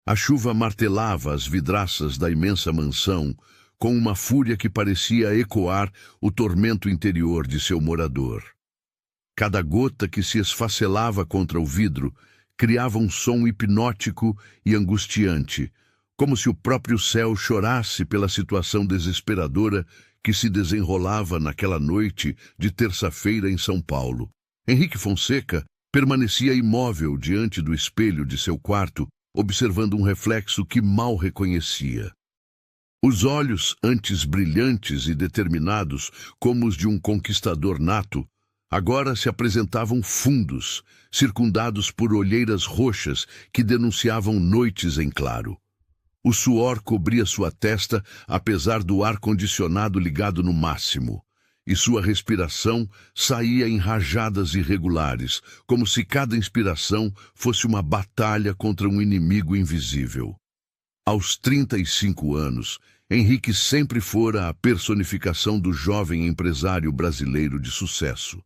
A chuva martelava as vidraças da imensa mansão com uma fúria que parecia ecoar o tormento interior de seu morador. Cada gota que se esfacelava contra o vidro criava um som hipnótico e angustiante, como se o próprio céu chorasse pela situação desesperadora que se desenrolava naquela noite de terça-feira em São Paulo. Henrique Fonseca permanecia imóvel diante do espelho de seu quarto, observando um reflexo que mal reconhecia. Os olhos, antes brilhantes e determinados como os de um conquistador nato, agora se apresentavam fundos, circundados por olheiras roxas que denunciavam noites em claro. O suor cobria sua testa, apesar do ar-condicionado ligado no máximo, e sua respiração saía em rajadas irregulares, como se cada inspiração fosse uma batalha contra um inimigo invisível. Aos 35 anos, Henrique sempre fora a personificação do jovem empresário brasileiro de sucesso.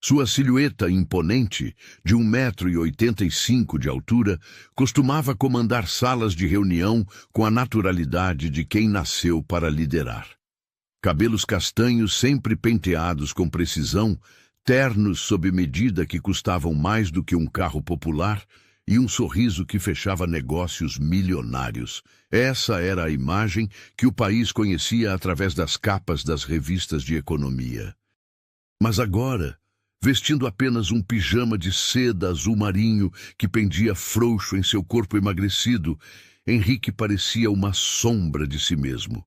Sua silhueta imponente, de 1,85 m de altura, costumava comandar salas de reunião com a naturalidade de quem nasceu para liderar. Cabelos castanhos sempre penteados com precisão, ternos sob medida que custavam mais do que um carro popular e um sorriso que fechava negócios milionários. Essa era a imagem que o país conhecia através das capas das revistas de economia. Mas agora, vestindo apenas um pijama de seda azul marinho que pendia frouxo em seu corpo emagrecido, Henrique parecia uma sombra de si mesmo.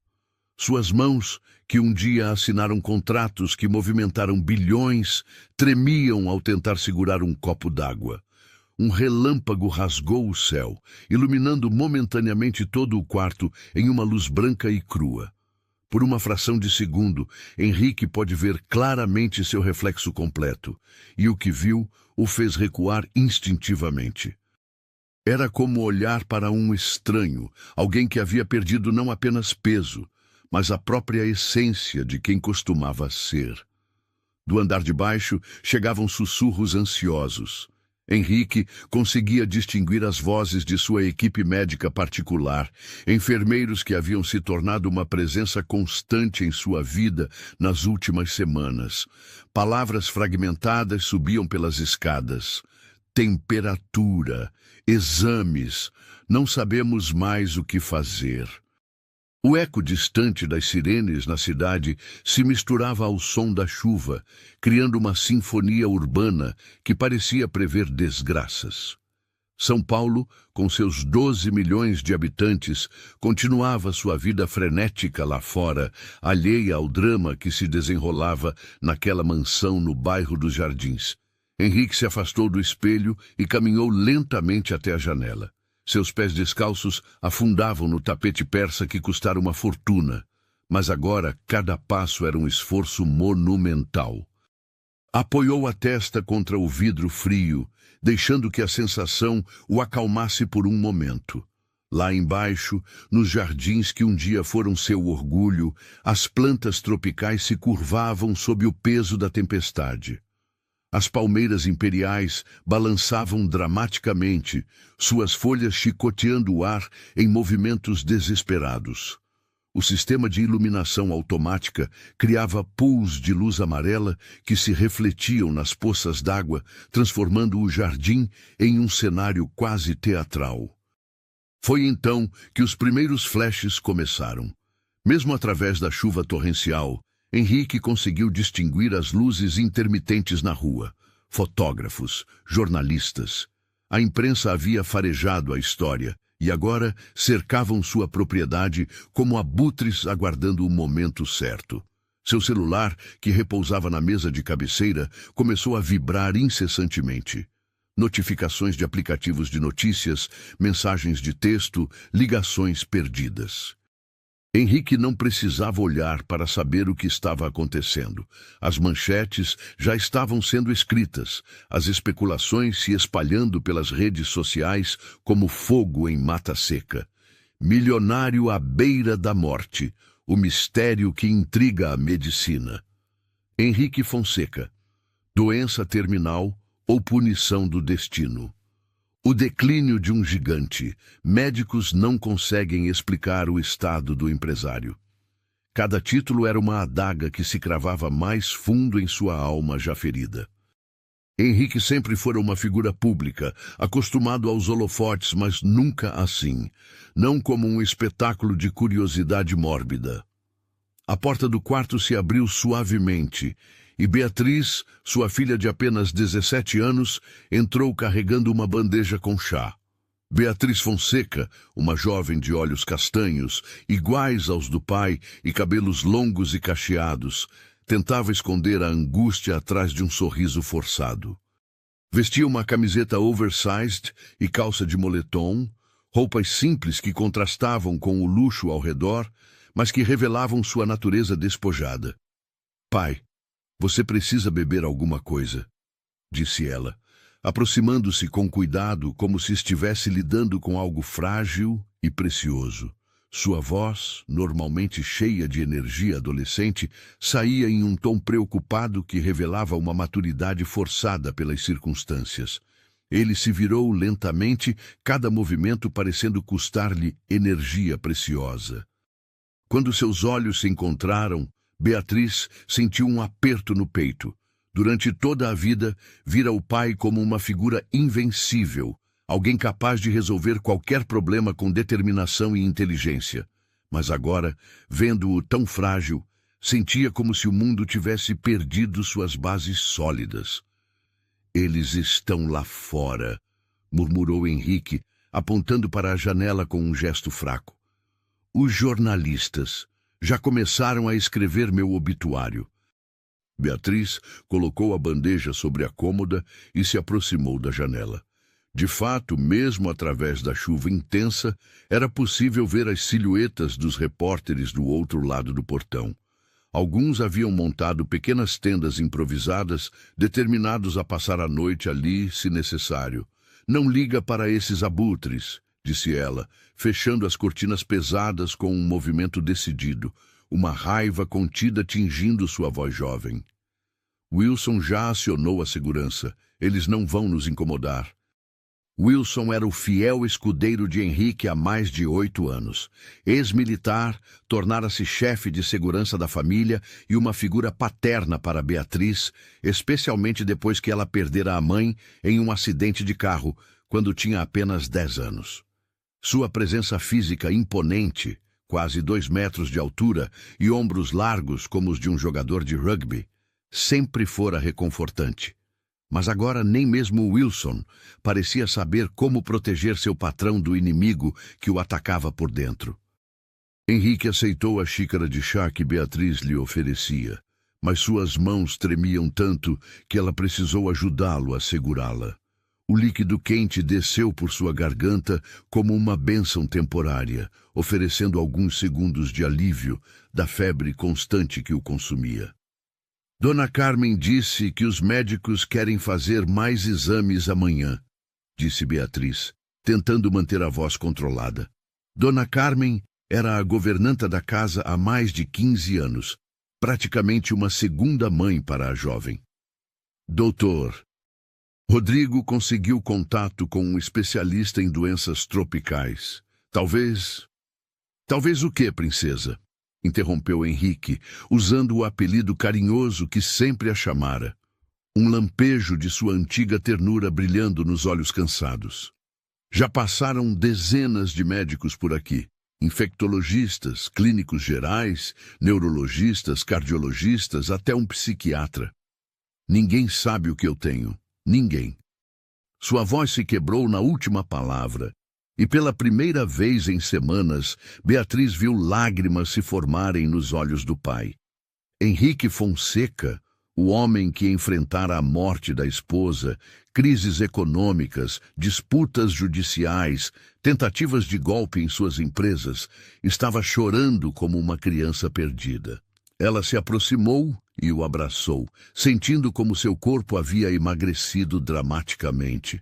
Suas mãos, que um dia assinaram contratos que movimentaram bilhões, tremiam ao tentar segurar um copo d'água. Um relâmpago rasgou o céu, iluminando momentaneamente todo o quarto em uma luz branca e crua. Por uma fração de segundo, Henrique pôde ver claramente seu reflexo completo, e o que viu o fez recuar instintivamente. Era como olhar para um estranho, alguém que havia perdido não apenas peso, mas a própria essência de quem costumava ser. Do andar de baixo chegavam sussurros ansiosos. Henrique conseguia distinguir as vozes de sua equipe médica particular, enfermeiros que haviam se tornado uma presença constante em sua vida nas últimas semanas. Palavras fragmentadas subiam pelas escadas. Temperatura, exames, não sabemos mais o que fazer. O eco distante das sirenes na cidade se misturava ao som da chuva, criando uma sinfonia urbana que parecia prever desgraças. São Paulo, com seus 12 milhões de habitantes, continuava sua vida frenética lá fora, alheia ao drama que se desenrolava naquela mansão no bairro dos Jardins. Henrique se afastou do espelho e caminhou lentamente até a janela. Seus pés descalços afundavam no tapete persa que custara uma fortuna, mas agora cada passo era um esforço monumental. Apoiou a testa contra o vidro frio, deixando que a sensação o acalmasse por um momento. Lá embaixo, nos jardins que um dia foram seu orgulho, as plantas tropicais se curvavam sob o peso da tempestade. As palmeiras imperiais balançavam dramaticamente, suas folhas chicoteando o ar em movimentos desesperados. O sistema de iluminação automática criava pools de luz amarela que se refletiam nas poças d'água, transformando o jardim em um cenário quase teatral. Foi então que os primeiros flashes começaram. Mesmo através da chuva torrencial, Henrique conseguiu distinguir as luzes intermitentes na rua. Fotógrafos, jornalistas. A imprensa havia farejado a história e agora cercavam sua propriedade como abutres aguardando o momento certo. Seu celular, que repousava na mesa de cabeceira, começou a vibrar incessantemente. Notificações de aplicativos de notícias, mensagens de texto, ligações perdidas. Henrique não precisava olhar para saber o que estava acontecendo. As manchetes já estavam sendo escritas, as especulações se espalhando pelas redes sociais como fogo em mata seca. Milionário à beira da morte, o mistério que intriga a medicina. Henrique Fonseca, doença terminal ou punição do destino. O declínio de um gigante. Médicos não conseguem explicar o estado do empresário. Cada título era uma adaga que se cravava mais fundo em sua alma já ferida. Henrique sempre fora uma figura pública, acostumado aos holofotes, mas nunca assim, não como um espetáculo de curiosidade mórbida. A porta do quarto se abriu suavemente, e Beatriz, sua filha de apenas 17 anos, entrou carregando uma bandeja com chá. Beatriz Fonseca, uma jovem de olhos castanhos, iguais aos do pai e cabelos longos e cacheados, tentava esconder a angústia atrás de um sorriso forçado. Vestia uma camiseta oversized e calça de moletom, roupas simples que contrastavam com o luxo ao redor, mas que revelavam sua natureza despojada. "Pai, você precisa beber alguma coisa", disse ela, aproximando-se com cuidado como se estivesse lidando com algo frágil e precioso. Sua voz, normalmente cheia de energia adolescente, saía em um tom preocupado que revelava uma maturidade forçada pelas circunstâncias. Ele se virou lentamente, cada movimento parecendo custar-lhe energia preciosa. Quando seus olhos se encontraram, Beatriz sentiu um aperto no peito. Durante toda a vida, vira o pai como uma figura invencível, alguém capaz de resolver qualquer problema com determinação e inteligência. Mas agora, vendo-o tão frágil, sentia como se o mundo tivesse perdido suas bases sólidas. "Eles estão lá fora", murmurou Henrique, apontando para a janela com um gesto fraco. "Os jornalistas já começaram a escrever meu obituário." Beatriz colocou a bandeja sobre a cômoda e se aproximou da janela. De fato, mesmo através da chuva intensa, era possível ver as silhuetas dos repórteres do outro lado do portão. Alguns haviam montado pequenas tendas improvisadas, determinados a passar a noite ali, se necessário. "Não liga para esses abutres", disse ela, fechando as cortinas pesadas com um movimento decidido, uma raiva contida tingindo sua voz jovem. "Wilson já acionou a segurança. Eles não vão nos incomodar." Wilson era o fiel escudeiro de Henrique há mais de 8 anos. Ex-militar, tornara-se chefe de segurança da família e uma figura paterna para Beatriz, especialmente depois que ela perdera a mãe em um acidente de carro, quando tinha apenas 10 anos. Sua presença física imponente, quase 2 metros de altura e ombros largos como os de um jogador de rugby, sempre fora reconfortante. Mas agora nem mesmo Wilson parecia saber como proteger seu patrão do inimigo que o atacava por dentro. Henrique aceitou a xícara de chá que Beatriz lhe oferecia, mas suas mãos tremiam tanto que ela precisou ajudá-lo a segurá-la. O líquido quente desceu por sua garganta como uma bênção temporária, oferecendo alguns segundos de alívio da febre constante que o consumia. "Dona Carmen disse que os médicos querem fazer mais exames amanhã", disse Beatriz, tentando manter a voz controlada. Dona Carmen era a governanta da casa há mais de 15 anos, praticamente uma segunda mãe para a jovem. "Doutor, Rodrigo conseguiu contato com um especialista em doenças tropicais. Talvez o quê, princesa?" interrompeu Henrique, usando o apelido carinhoso que sempre a chamara, um lampejo de sua antiga ternura brilhando nos olhos cansados. "Já passaram dezenas de médicos por aqui, infectologistas, clínicos gerais, neurologistas, cardiologistas, até um psiquiatra. Ninguém sabe o que eu tenho, ninguém." Sua voz se quebrou na última palavra, e pela primeira vez em semanas, Beatriz viu lágrimas se formarem nos olhos do pai. Henrique Fonseca, o homem que enfrentara a morte da esposa, crises econômicas, disputas judiciais, tentativas de golpe em suas empresas, estava chorando como uma criança perdida. Ela se aproximou e o abraçou, sentindo como seu corpo havia emagrecido dramaticamente.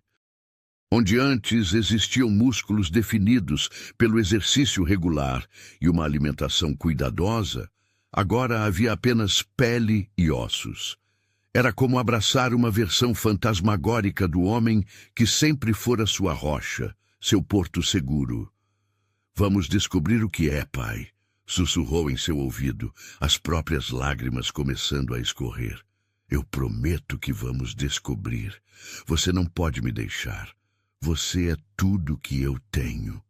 Onde antes existiam músculos definidos pelo exercício regular e uma alimentação cuidadosa, agora havia apenas pele e ossos. Era como abraçar uma versão fantasmagórica do homem que sempre fora sua rocha, seu porto seguro. Vamos descobrir o que é, pai, sussurrou em seu ouvido, as próprias lágrimas começando a escorrer. Eu prometo que vamos descobrir. Você não pode me deixar. Você é tudo que eu tenho.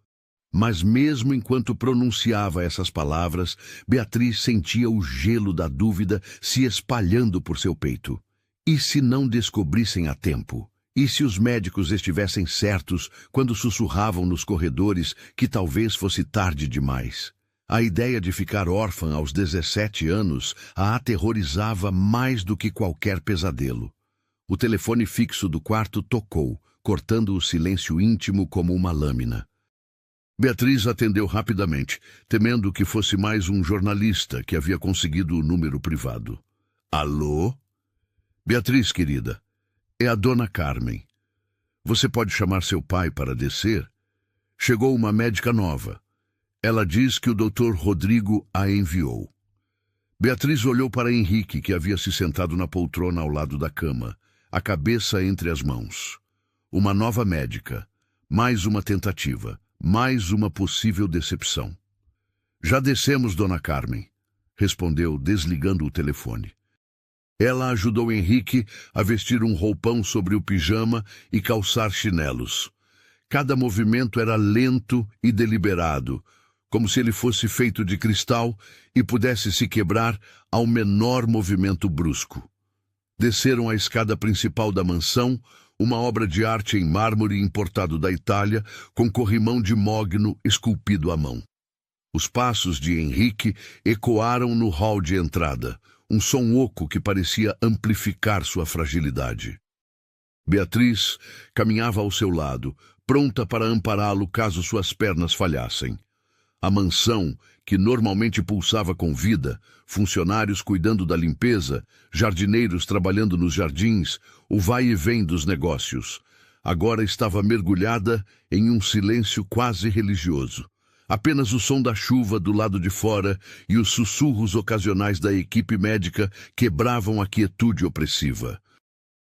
Mas mesmo enquanto pronunciava essas palavras, Beatriz sentia o gelo da dúvida se espalhando por seu peito. E se não descobrissem a tempo? E se os médicos estivessem certos quando sussurravam nos corredores que talvez fosse tarde demais? A ideia de ficar órfã aos 17 anos a aterrorizava mais do que qualquer pesadelo. O telefone fixo do quarto tocou, cortando o silêncio íntimo como uma lâmina. Beatriz atendeu rapidamente, temendo que fosse mais um jornalista que havia conseguido o número privado. Alô? Beatriz, querida, é a dona Carmen. Você pode chamar seu pai para descer? Chegou uma médica nova. Ela diz que o Dr. Rodrigo a enviou. Beatriz olhou para Henrique, que havia se sentado na poltrona ao lado da cama, a cabeça entre as mãos. Uma nova médica, mais uma tentativa. Mais uma possível decepção. Já descemos, dona Carmen, respondeu, desligando o telefone. Ela ajudou Henrique a vestir um roupão sobre o pijama e calçar chinelos. Cada movimento era lento e deliberado, como se ele fosse feito de cristal e pudesse se quebrar ao menor movimento brusco. Desceram a escada principal da mansão, uma obra de arte em mármore importado da Itália, com corrimão de mogno esculpido à mão. Os passos de Henrique ecoaram no hall de entrada, um som oco que parecia amplificar sua fragilidade. Beatriz caminhava ao seu lado, pronta para ampará-lo caso suas pernas falhassem. A mansão, que normalmente pulsava com vida, funcionários cuidando da limpeza, jardineiros trabalhando nos jardins, o vai e vem dos negócios, agora estava mergulhada em um silêncio quase religioso. Apenas o som da chuva do lado de fora e os sussurros ocasionais da equipe médica quebravam a quietude opressiva.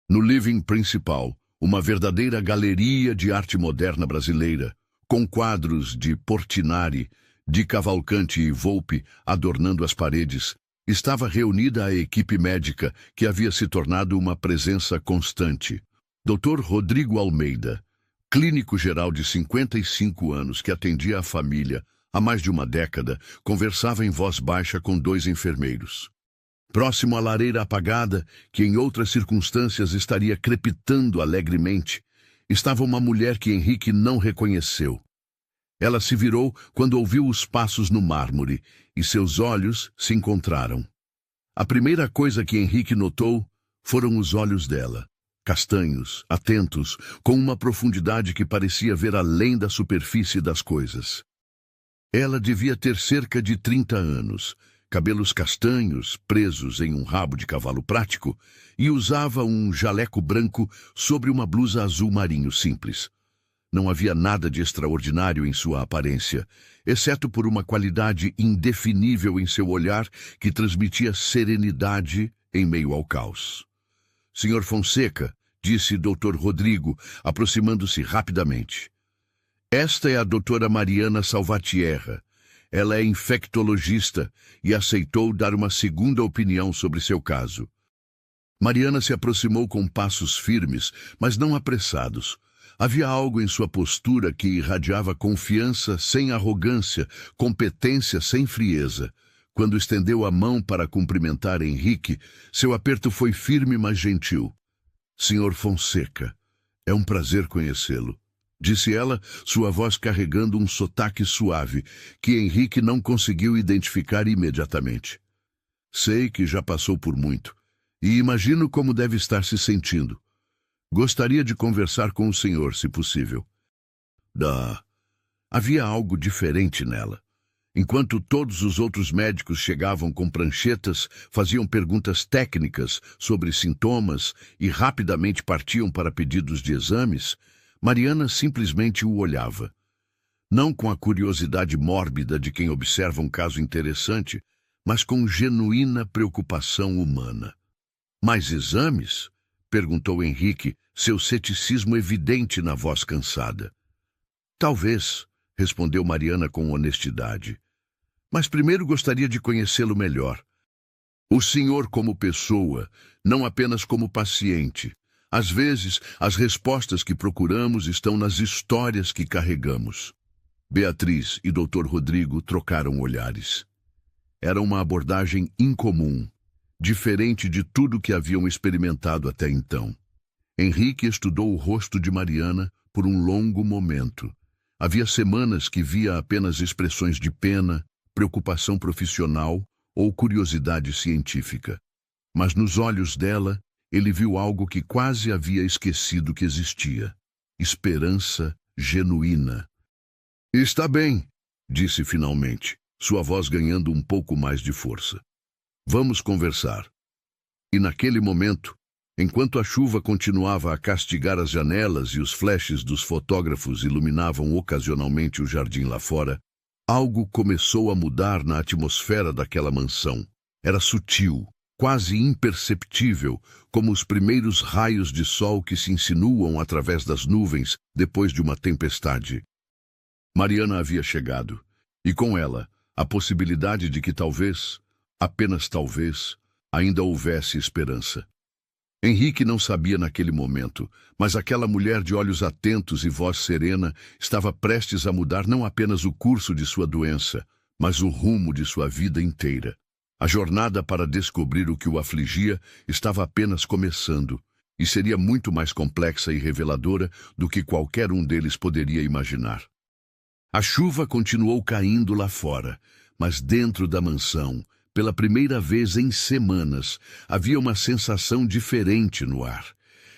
No living principal, uma verdadeira galeria de arte moderna brasileira, com quadros de Portinari, de Cavalcanti e Volpe adornando as paredes, estava reunida a equipe médica que havia se tornado uma presença constante. Dr. Rodrigo Almeida, clínico geral de 55 anos que atendia a família há mais de uma década, conversava em voz baixa com 2 enfermeiros. Próximo à lareira apagada, que em outras circunstâncias estaria crepitando alegremente, estava uma mulher que Henrique não reconheceu. Ela se virou quando ouviu os passos no mármore e seus olhos se encontraram. A primeira coisa que Henrique notou foram os olhos dela, castanhos, atentos, com uma profundidade que parecia ver além da superfície das coisas. Ela devia ter cerca de 30 anos, cabelos castanhos presos em um rabo de cavalo prático e usava um jaleco branco sobre uma blusa azul marinho simples. Não havia nada de extraordinário em sua aparência, exceto por uma qualidade indefinível em seu olhar que transmitia serenidade em meio ao caos. Sr. Fonseca, disse Dr. Rodrigo, aproximando-se rapidamente. Esta é a doutora Mariana Salvatierra. Ela é infectologista e aceitou dar uma segunda opinião sobre seu caso. Mariana se aproximou com passos firmes, mas não apressados. Havia algo em sua postura que irradiava confiança sem arrogância, competência sem frieza. Quando estendeu a mão para cumprimentar Henrique, seu aperto foi firme, mas gentil. Sr. Fonseca, é um prazer conhecê-lo, disse ela, sua voz carregando um sotaque suave, que Henrique não conseguiu identificar imediatamente. Sei que já passou por muito, e imagino como deve estar se sentindo. Gostaria de conversar com o senhor, se possível. Havia algo diferente nela. Enquanto todos os outros médicos chegavam com pranchetas, faziam perguntas técnicas sobre sintomas e rapidamente partiam para pedidos de exames, Mariana simplesmente o olhava. Não com a curiosidade mórbida de quem observa um caso interessante, mas com genuína preocupação humana. Mais exames? Perguntou Henrique, seu ceticismo evidente na voz cansada. Talvez, respondeu Mariana com honestidade. Mas primeiro gostaria de conhecê-lo melhor. O senhor como pessoa, não apenas como paciente. Às vezes, as respostas que procuramos estão nas histórias que carregamos. Beatriz e Dr. Rodrigo trocaram olhares. Era uma abordagem incomum, diferente de tudo que haviam experimentado até então. Henrique estudou o rosto de Mariana por um longo momento. Havia semanas que via apenas expressões de pena, preocupação profissional ou curiosidade científica. Mas nos olhos dela, ele viu algo que quase havia esquecido que existia. Esperança genuína. Está bem, disse finalmente, sua voz ganhando um pouco mais de força. Vamos conversar. E naquele momento, enquanto a chuva continuava a castigar as janelas e os flashes dos fotógrafos iluminavam ocasionalmente o jardim lá fora, algo começou a mudar na atmosfera daquela mansão. Era sutil, quase imperceptível, como os primeiros raios de sol que se insinuam através das nuvens depois de uma tempestade. Mariana havia chegado, e com ela, a possibilidade de que talvez, apenas talvez, ainda houvesse esperança. Henrique não sabia naquele momento, mas aquela mulher de olhos atentos e voz serena estava prestes a mudar não apenas o curso de sua doença, mas o rumo de sua vida inteira. A jornada para descobrir o que o afligia estava apenas começando, e seria muito mais complexa e reveladora do que qualquer um deles poderia imaginar. A chuva continuou caindo lá fora, mas dentro da mansão, pela primeira vez em semanas, havia uma sensação diferente no ar.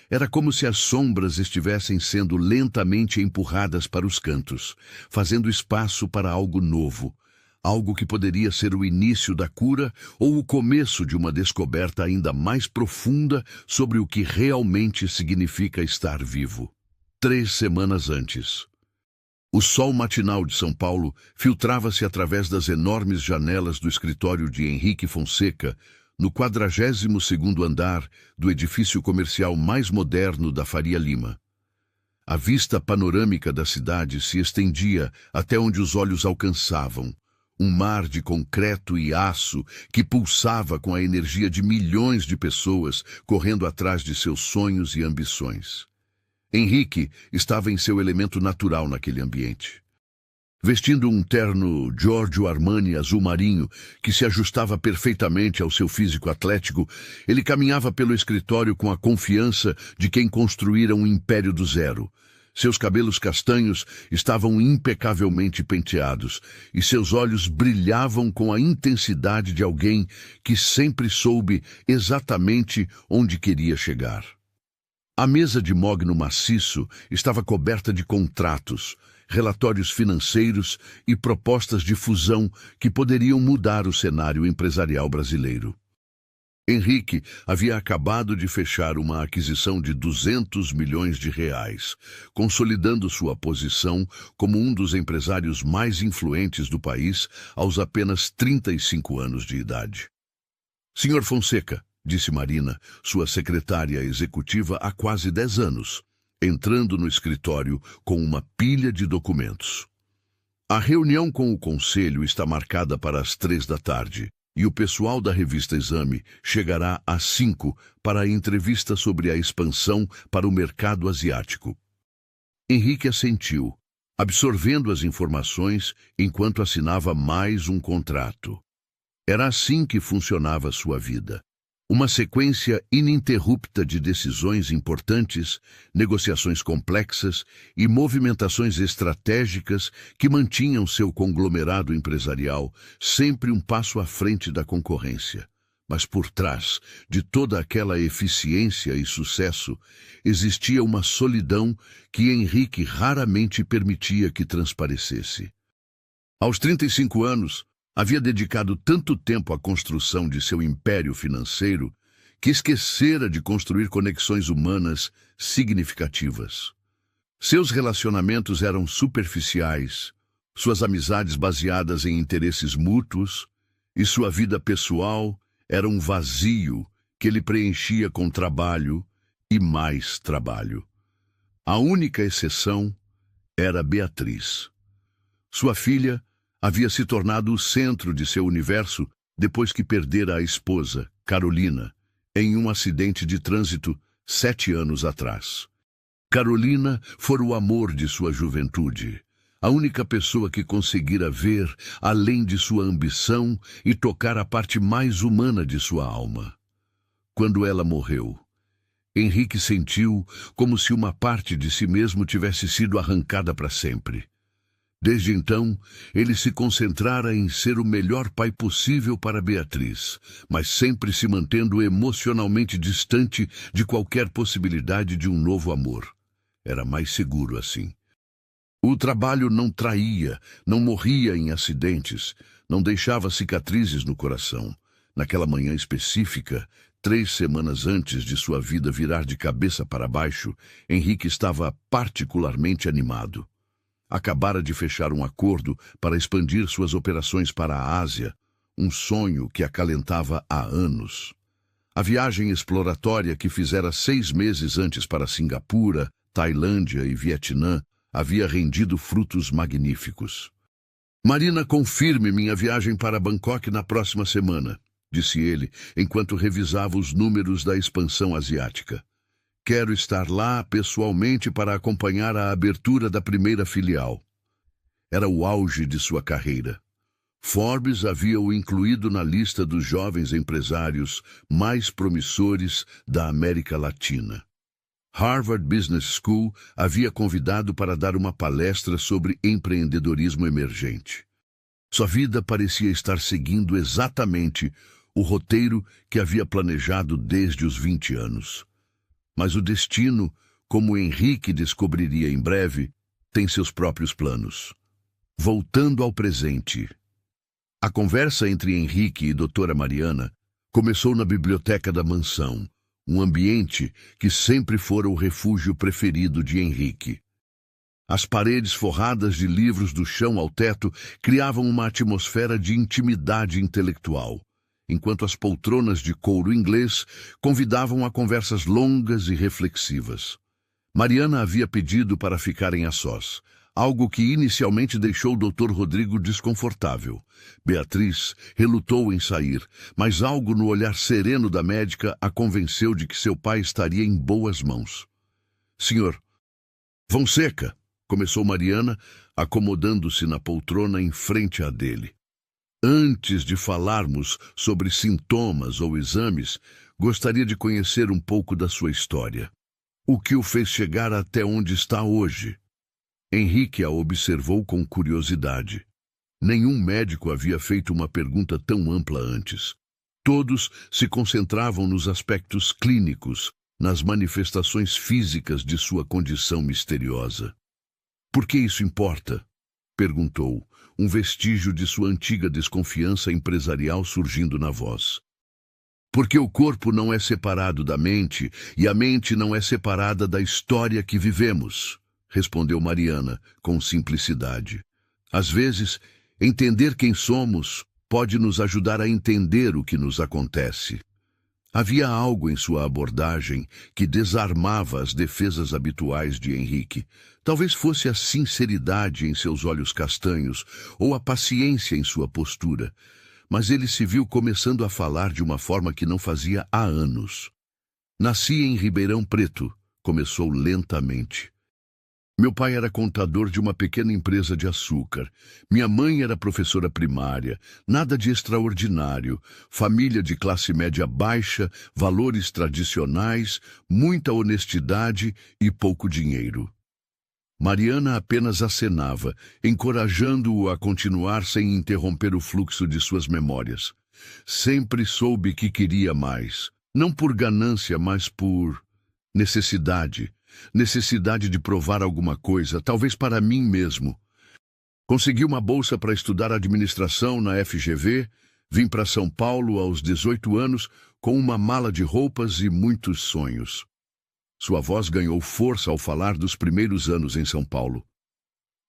Era como se as sombras estivessem sendo lentamente empurradas para os cantos, fazendo espaço para algo novo, algo que poderia ser o início da cura ou o começo de uma descoberta ainda mais profunda sobre o que realmente significa estar vivo. 3 semanas antes. O sol matinal de São Paulo filtrava-se através das enormes janelas do escritório de Henrique Fonseca, no 42º andar do edifício comercial mais moderno da Faria Lima. A vista panorâmica da cidade se estendia até onde os olhos alcançavam, um mar de concreto e aço que pulsava com a energia de milhões de pessoas correndo atrás de seus sonhos e ambições. Henrique estava em seu elemento natural naquele ambiente. Vestindo um terno Giorgio Armani azul marinho que se ajustava perfeitamente ao seu físico atlético, ele caminhava pelo escritório com a confiança de quem construíra um império do zero. Seus cabelos castanhos estavam impecavelmente penteados e seus olhos brilhavam com a intensidade de alguém que sempre soube exatamente onde queria chegar. A mesa de mogno maciço estava coberta de contratos, relatórios financeiros e propostas de fusão que poderiam mudar o cenário empresarial brasileiro. Henrique havia acabado de fechar uma aquisição de 200 milhões de reais, consolidando sua posição como um dos empresários mais influentes do país aos apenas 35 anos de idade. Senhor Fonseca, disse Marina, sua secretária executiva há quase 10 anos, entrando no escritório com uma pilha de documentos. A reunião com o conselho está marcada para as 3 da tarde e o pessoal da revista Exame chegará às 5 para a entrevista sobre a expansão para o mercado asiático. Henrique assentiu, absorvendo as informações enquanto assinava mais um contrato. Era assim que funcionava sua vida. Uma sequência ininterrupta de decisões importantes, negociações complexas e movimentações estratégicas que mantinham seu conglomerado empresarial sempre um passo à frente da concorrência. Mas por trás de toda aquela eficiência e sucesso, existia uma solidão que Henrique raramente permitia que transparecesse. Aos 35 anos, havia dedicado tanto tempo à construção de seu império financeiro que esquecera de construir conexões humanas significativas. Seus relacionamentos eram superficiais, suas amizades baseadas em interesses mútuos, e sua vida pessoal era um vazio que ele preenchia com trabalho e mais trabalho. A única exceção era Beatriz. Sua filha havia se tornado o centro de seu universo depois que perdera a esposa, Carolina, em um acidente de trânsito 7 anos atrás. Carolina fora o amor de sua juventude, a única pessoa que conseguira ver além de sua ambição e tocar a parte mais humana de sua alma. Quando ela morreu, Henrique sentiu como se uma parte de si mesmo tivesse sido arrancada para sempre. Desde então, ele se concentrara em ser o melhor pai possível para Beatriz, mas sempre se mantendo emocionalmente distante de qualquer possibilidade de um novo amor. Era mais seguro assim. O trabalho não traía, não morria em acidentes, não deixava cicatrizes no coração. Naquela manhã específica, 3 semanas antes de sua vida virar de cabeça para baixo, Henrique estava particularmente animado. Acabara de fechar um acordo para expandir suas operações para a Ásia, um sonho que acalentava há anos. A viagem exploratória que fizera 6 meses antes para Singapura, Tailândia e Vietnã havia rendido frutos magníficos. Marina, confirme minha viagem para Bangkok na próxima semana, disse ele, enquanto revisava os números da expansão asiática. Quero estar lá pessoalmente para acompanhar a abertura da primeira filial. Era o auge de sua carreira. Forbes havia o incluído na lista dos jovens empresários mais promissores da América Latina. Harvard Business School havia convidado para dar uma palestra sobre empreendedorismo emergente. Sua vida parecia estar seguindo exatamente o roteiro que havia planejado desde os 20 anos. Mas o destino, como Henrique descobriria em breve, tem seus próprios planos. Voltando ao presente. A conversa entre Henrique e doutora Mariana começou na biblioteca da mansão, um ambiente que sempre fora o refúgio preferido de Henrique. As paredes forradas de livros do chão ao teto criavam uma atmosfera de intimidade intelectual, enquanto as poltronas de couro inglês convidavam a conversas longas e reflexivas. Mariana havia pedido para ficarem a sós, algo que inicialmente deixou o Dr. Rodrigo desconfortável. Beatriz relutou em sair, mas algo no olhar sereno da médica a convenceu de que seu pai estaria em boas mãos. Senhor Fonseca, começou Mariana, acomodando-se na poltrona em frente à dele. Antes de falarmos sobre sintomas ou exames, gostaria de conhecer um pouco da sua história. O que o fez chegar até onde está hoje? Henrique a observou com curiosidade. Nenhum médico havia feito uma pergunta tão ampla antes. Todos se concentravam nos aspectos clínicos, nas manifestações físicas de sua condição misteriosa. Por que isso importa? Perguntou, um vestígio de sua antiga desconfiança empresarial surgindo na voz. Porque o corpo não é separado da mente e a mente não é separada da história que vivemos, respondeu Mariana com simplicidade. Às vezes, entender quem somos pode nos ajudar a entender o que nos acontece. Havia algo em sua abordagem que desarmava as defesas habituais de Henrique. Talvez fosse a sinceridade em seus olhos castanhos ou a paciência em sua postura, mas ele se viu começando a falar de uma forma que não fazia há anos. Nasci em Ribeirão Preto, começou lentamente. Meu pai era contador de uma pequena empresa de açúcar. Minha mãe era professora primária. Nada de extraordinário. Família de classe média baixa, valores tradicionais, muita honestidade e pouco dinheiro. Mariana apenas acenava, encorajando-o a continuar sem interromper o fluxo de suas memórias. Sempre soube que queria mais. Não por ganância, mas por necessidade. Necessidade de provar alguma coisa, talvez para mim mesmo. Consegui uma bolsa para estudar administração na FGV, vim para São Paulo aos 18 anos com uma mala de roupas e muitos sonhos. Sua voz ganhou força ao falar dos primeiros anos em São Paulo.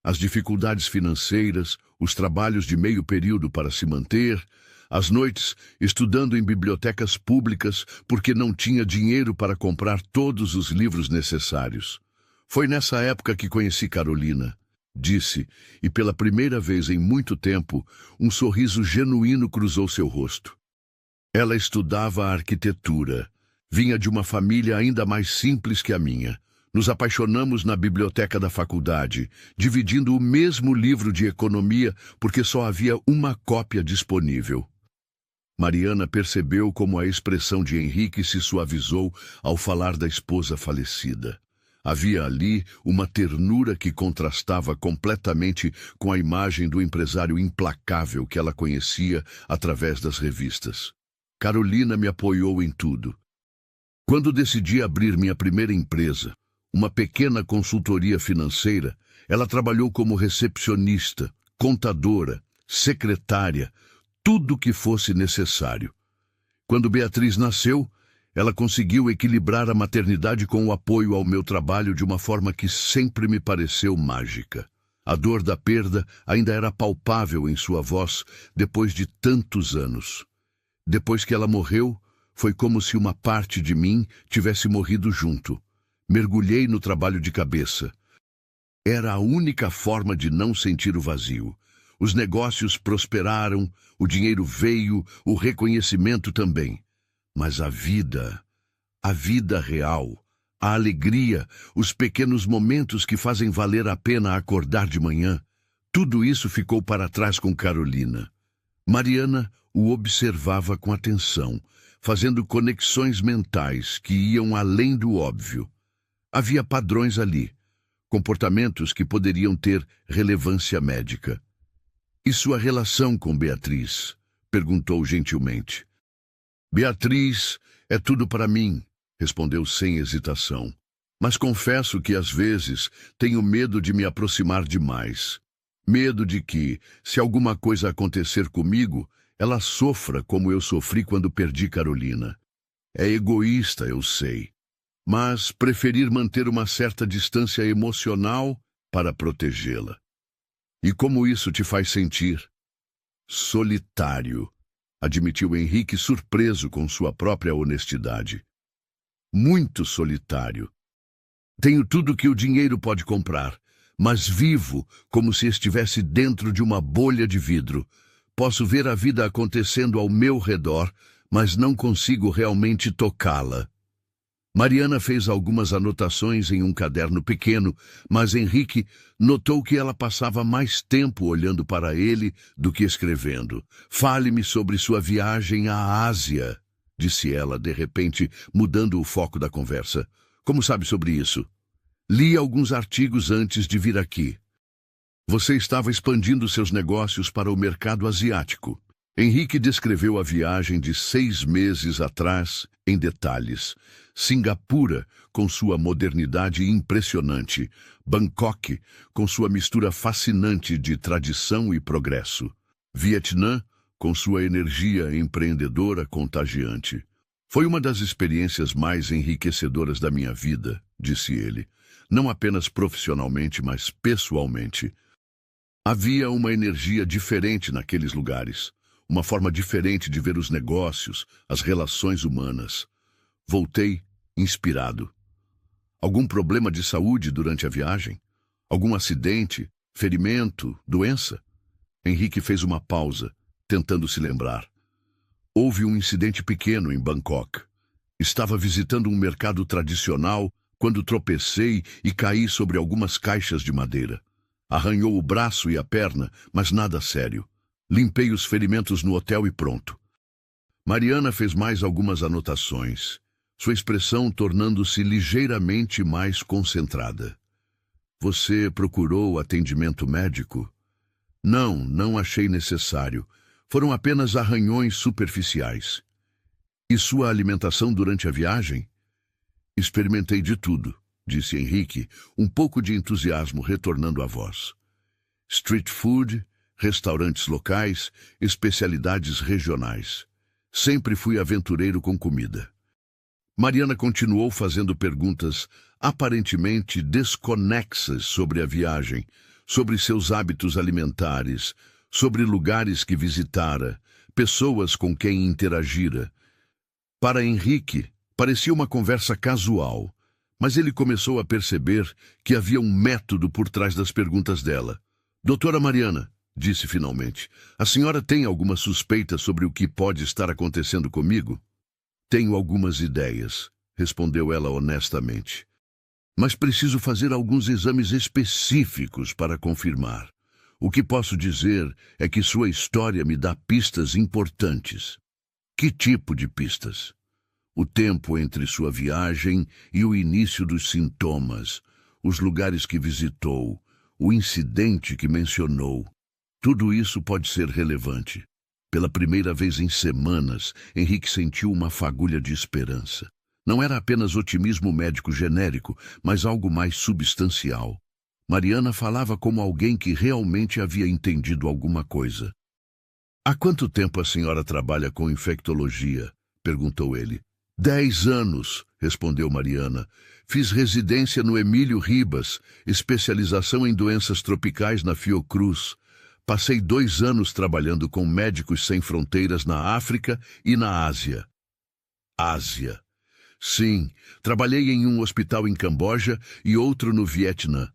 As dificuldades financeiras, os trabalhos de meio período para se manter, Às noites, estudando em bibliotecas públicas porque não tinha dinheiro para comprar todos os livros necessários. Foi nessa época que conheci Carolina, disse, e pela primeira vez em muito tempo, um sorriso genuíno cruzou seu rosto. Ela estudava arquitetura. Vinha de uma família ainda mais simples que a minha. Nos apaixonamos na biblioteca da faculdade, dividindo o mesmo livro de economia porque só havia uma cópia disponível. Mariana percebeu como a expressão de Henrique se suavizou ao falar da esposa falecida. Havia ali uma ternura que contrastava completamente com a imagem do empresário implacável que ela conhecia através das revistas. Carolina me apoiou em tudo. Quando decidi abrir minha primeira empresa, uma pequena consultoria financeira, ela trabalhou como recepcionista, contadora, secretária, tudo o que fosse necessário. Quando Beatriz nasceu, ela conseguiu equilibrar a maternidade com o apoio ao meu trabalho de uma forma que sempre me pareceu mágica. A dor da perda ainda era palpável em sua voz depois de tantos anos. Depois que ela morreu, foi como se uma parte de mim tivesse morrido junto. Mergulhei no trabalho de cabeça. Era a única forma de não sentir o vazio. Os negócios prosperaram, o dinheiro veio, o reconhecimento também. Mas a vida real, a alegria, os pequenos momentos que fazem valer a pena acordar de manhã, tudo isso ficou para trás com Carolina. Mariana o observava com atenção, fazendo conexões mentais que iam além do óbvio. Havia padrões ali, comportamentos que poderiam ter relevância médica. E sua relação com Beatriz? Perguntou gentilmente. Beatriz é tudo para mim, respondeu sem hesitação. Mas confesso que às vezes tenho medo de me aproximar demais. Medo de que, se alguma coisa acontecer comigo, ela sofra como eu sofri quando perdi Carolina. É egoísta, eu sei, mas preferir manter uma certa distância emocional para protegê-la. E como isso te faz sentir? Solitário, admitiu Henrique surpreso com sua própria honestidade. Muito solitário. Tenho tudo que o dinheiro pode comprar, mas vivo como se estivesse dentro de uma bolha de vidro. Posso ver a vida acontecendo ao meu redor, mas não consigo realmente tocá-la. Mariana fez algumas anotações em um caderno pequeno, mas Henrique notou que ela passava mais tempo olhando para ele do que escrevendo. Fale-me sobre sua viagem à Ásia, disse ela, de repente, mudando o foco da conversa. Como sabe sobre isso? Li alguns artigos antes de vir aqui. Você estava expandindo seus negócios para o mercado asiático. Henrique descreveu a viagem de 6 meses atrás em detalhes. Singapura, com sua modernidade impressionante. Bangkok, com sua mistura fascinante de tradição e progresso. Vietnã, com sua energia empreendedora contagiante. Foi uma das experiências mais enriquecedoras da minha vida, disse ele. Não apenas profissionalmente, mas pessoalmente. Havia uma energia diferente naqueles lugares. Uma forma diferente de ver os negócios, as relações humanas. Voltei inspirado. Algum problema de saúde durante a viagem? Algum acidente, ferimento, doença? Henrique fez uma pausa, tentando se lembrar. Houve um incidente pequeno em Bangkok. Estava visitando um mercado tradicional quando tropecei e caí sobre algumas caixas de madeira. Arranhou o braço e a perna, mas nada sério. Limpei os ferimentos no hotel e pronto. Mariana fez mais algumas anotações, sua expressão tornando-se ligeiramente mais concentrada. Você procurou atendimento médico? Não achei necessário. Foram apenas arranhões superficiais. E sua alimentação durante a viagem? Experimentei de tudo, disse Henrique, um pouco de entusiasmo retornando à voz. Street food, restaurantes locais, especialidades regionais. Sempre fui aventureiro com comida. Mariana continuou fazendo perguntas aparentemente desconexas sobre a viagem, sobre seus hábitos alimentares, sobre lugares que visitara, pessoas com quem interagira. Para Henrique, parecia uma conversa casual, mas ele começou a perceber que havia um método por trás das perguntas dela. Doutora Mariana, disse finalmente, a senhora tem alguma suspeita sobre o que pode estar acontecendo comigo? Tenho algumas ideias, respondeu ela honestamente. Mas preciso fazer alguns exames específicos para confirmar. O que posso dizer é que sua história me dá pistas importantes. Que tipo de pistas? O tempo entre sua viagem e o início dos sintomas, os lugares que visitou, o incidente que mencionou. Tudo isso pode ser relevante. Pela primeira vez em semanas, Henrique sentiu uma fagulha de esperança. Não era apenas otimismo médico genérico, mas algo mais substancial. Mariana falava como alguém que realmente havia entendido alguma coisa. Há quanto tempo a senhora trabalha com infectologia? Perguntou ele. 10 anos, respondeu Mariana. Fiz residência no Emílio Ribas, especialização em doenças tropicais na Fiocruz. Passei 2 anos trabalhando com Médicos Sem Fronteiras na África e na Ásia. Ásia. Sim, trabalhei em um hospital em Camboja e outro no Vietnã.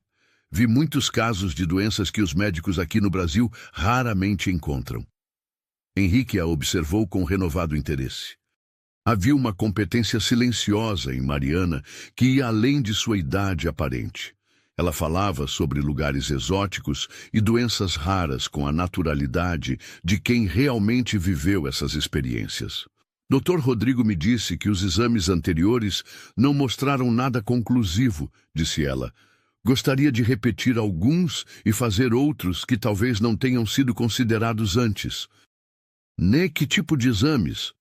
Vi muitos casos de doenças que os médicos aqui no Brasil raramente encontram. Henrique a observou com renovado interesse. Havia uma competência silenciosa em Mariana que ia além de sua idade aparente. Ela falava sobre lugares exóticos e doenças raras com a naturalidade de quem realmente viveu essas experiências. Dr. Rodrigo me disse que os exames anteriores não mostraram nada conclusivo, disse ela. Gostaria de repetir alguns e fazer outros que talvez não tenham sido considerados antes. Que tipo de exames?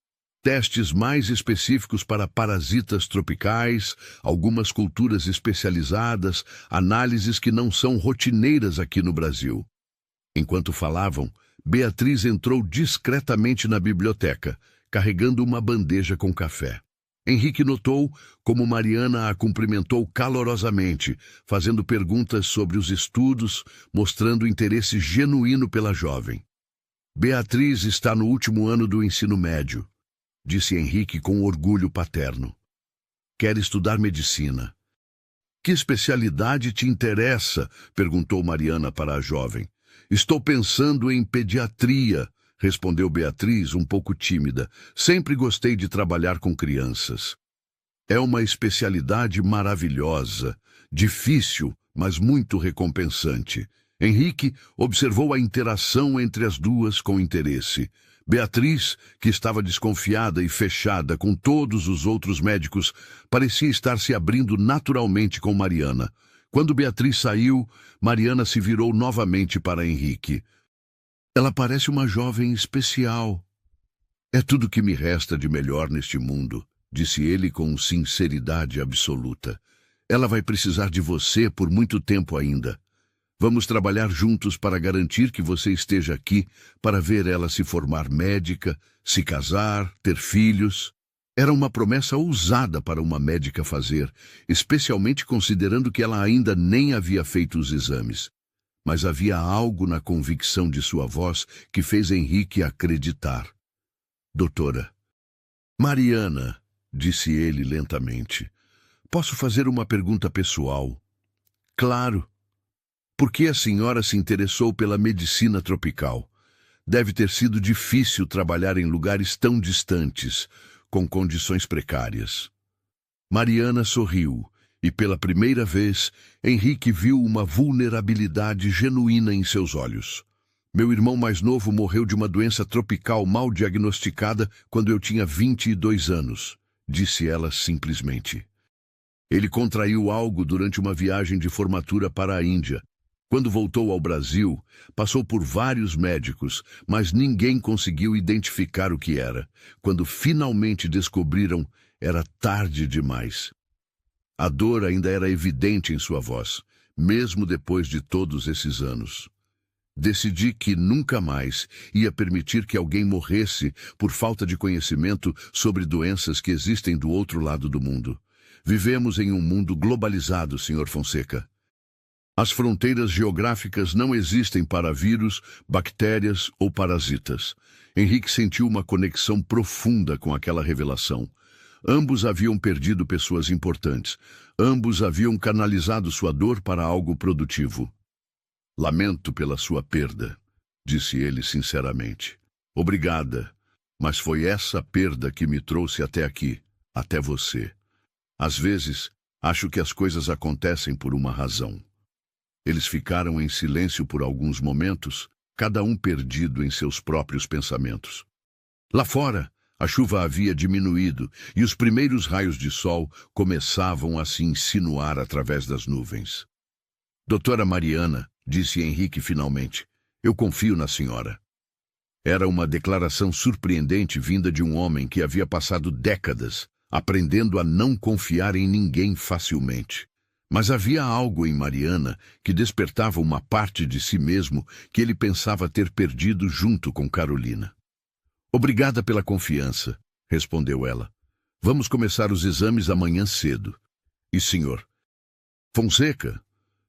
Testes mais específicos para parasitas tropicais, algumas culturas especializadas, análises que não são rotineiras aqui no Brasil. Enquanto falavam, Beatriz entrou discretamente na biblioteca, carregando uma bandeja com café. Henrique notou como Mariana a cumprimentou calorosamente, fazendo perguntas sobre os estudos, mostrando interesse genuíno pela jovem. Beatriz está no último ano do ensino médio, disse Henrique com orgulho paterno. Quer estudar medicina. Que especialidade te interessa? Perguntou Mariana para a jovem. Estou pensando em pediatria, respondeu Beatriz, um pouco tímida. Sempre gostei de trabalhar com crianças. É uma especialidade maravilhosa, difícil, mas muito recompensante. Henrique observou a interação entre as duas com interesse. Beatriz, que estava desconfiada e fechada com todos os outros médicos, parecia estar se abrindo naturalmente com Mariana. Quando Beatriz saiu, Mariana se virou novamente para Henrique. Ela parece uma jovem especial. É tudo que me resta de melhor neste mundo, disse ele com sinceridade absoluta. Ela vai precisar de você por muito tempo ainda. Vamos trabalhar juntos para garantir que você esteja aqui para ver ela se formar médica, se casar, ter filhos. Era uma promessa ousada para uma médica fazer, especialmente considerando que ela ainda nem havia feito os exames. Mas havia algo na convicção de sua voz que fez Henrique acreditar. Doutora. Mariana, disse ele lentamente, posso fazer uma pergunta pessoal? Claro. Por que a senhora se interessou pela medicina tropical? Deve ter sido difícil trabalhar em lugares tão distantes, com condições precárias. Mariana sorriu, e pela primeira vez, Henrique viu uma vulnerabilidade genuína em seus olhos. Meu irmão mais novo morreu de uma doença tropical mal diagnosticada quando eu tinha 22 anos, disse ela simplesmente. Ele contraiu algo durante uma viagem de formatura para a Índia. Quando voltou ao Brasil, passou por vários médicos, mas ninguém conseguiu identificar o que era. Quando finalmente descobriram, era tarde demais. A dor ainda era evidente em sua voz, mesmo depois de todos esses anos. Decidi que nunca mais ia permitir que alguém morresse por falta de conhecimento sobre doenças que existem do outro lado do mundo. Vivemos em um mundo globalizado, Sr. Fonseca. As fronteiras geográficas não existem para vírus, bactérias ou parasitas. Henrique sentiu uma conexão profunda com aquela revelação. Ambos haviam perdido pessoas importantes. Ambos haviam canalizado sua dor para algo produtivo. Lamento pela sua perda, disse ele sinceramente. Obrigada, mas foi essa perda que me trouxe até aqui, até você. Às vezes, acho que as coisas acontecem por uma razão. Eles ficaram em silêncio por alguns momentos, cada um perdido em seus próprios pensamentos. Lá fora, a chuva havia diminuído e os primeiros raios de sol começavam a se insinuar através das nuvens. Doutora Mariana, disse Henrique finalmente, eu confio na senhora. Era uma declaração surpreendente vinda de um homem que havia passado décadas aprendendo a não confiar em ninguém facilmente. Mas havia algo em Mariana que despertava uma parte de si mesmo que ele pensava ter perdido junto com Carolina. Obrigada pela confiança, respondeu ela. Vamos começar os exames amanhã cedo. E senhor? Fonseca?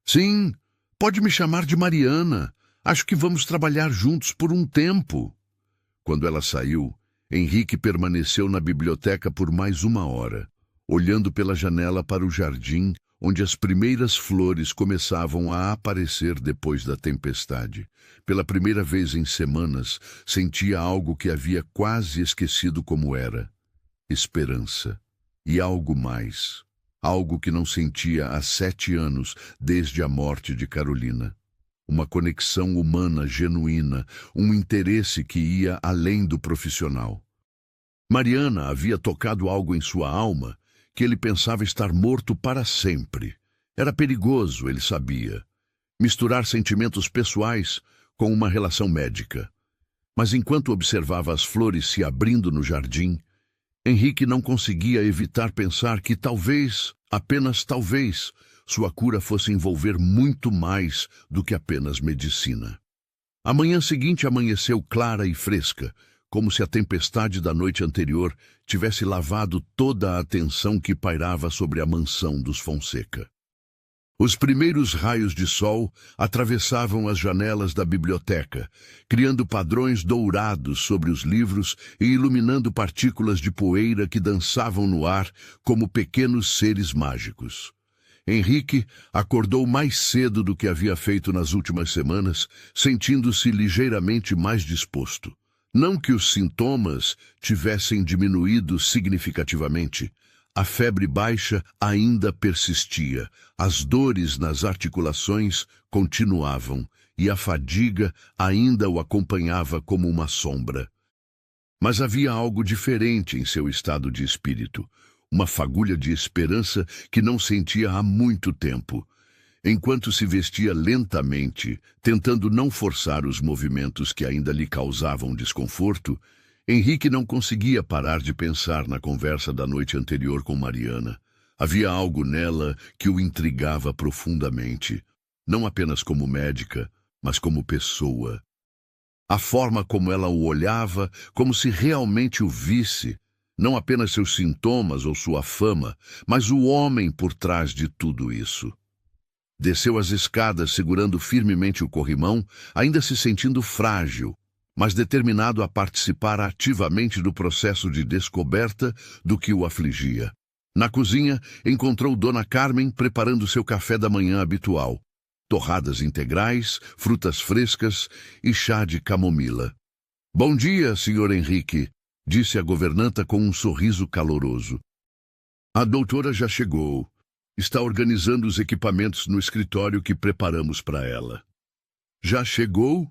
Sim, pode me chamar de Mariana. Acho que vamos trabalhar juntos por um tempo. Quando ela saiu, Henrique permaneceu na biblioteca por mais 1 hora, olhando pela janela para o jardim, onde as primeiras flores começavam a aparecer depois da tempestade. Pela primeira vez em semanas, sentia algo que havia quase esquecido como era: esperança. E algo mais. Algo que não sentia há 7 anos, desde a morte de Carolina. Uma conexão humana genuína, um interesse que ia além do profissional. Mariana havia tocado algo em sua alma que ele pensava estar morto para sempre. Era perigoso, ele sabia, misturar sentimentos pessoais com uma relação médica. Mas enquanto observava as flores se abrindo no jardim, Henrique não conseguia evitar pensar que talvez, apenas talvez, sua cura fosse envolver muito mais do que apenas medicina. A manhã seguinte amanheceu clara e fresca, como se a tempestade da noite anterior tivesse lavado toda a atenção que pairava sobre a mansão dos Fonseca. Os primeiros raios de sol atravessavam as janelas da biblioteca, criando padrões dourados sobre os livros e iluminando partículas de poeira que dançavam no ar como pequenos seres mágicos. Henrique acordou mais cedo do que havia feito nas últimas semanas, sentindo-se ligeiramente mais disposto. Não que os sintomas tivessem diminuído significativamente. A febre baixa ainda persistia, as dores nas articulações continuavam e a fadiga ainda o acompanhava como uma sombra. Mas havia algo diferente em seu estado de espírito, uma fagulha de esperança que não sentia há muito tempo. Enquanto se vestia lentamente, tentando não forçar os movimentos que ainda lhe causavam desconforto, Henrique não conseguia parar de pensar na conversa da noite anterior com Mariana. Havia algo nela que o intrigava profundamente, não apenas como médica, mas como pessoa. A forma como ela o olhava, como se realmente o visse, não apenas seus sintomas ou sua fama, mas o homem por trás de tudo isso. Desceu as escadas segurando firmemente o corrimão, ainda se sentindo frágil, mas determinado a participar ativamente do processo de descoberta do que o afligia. Na cozinha, encontrou Dona Carmen preparando seu café da manhã habitual: torradas integrais, frutas frescas e chá de camomila. Bom dia, Sr. Henrique, disse a governanta com um sorriso caloroso. A doutora já chegou. Está organizando os equipamentos no escritório que preparamos para ela. Já chegou?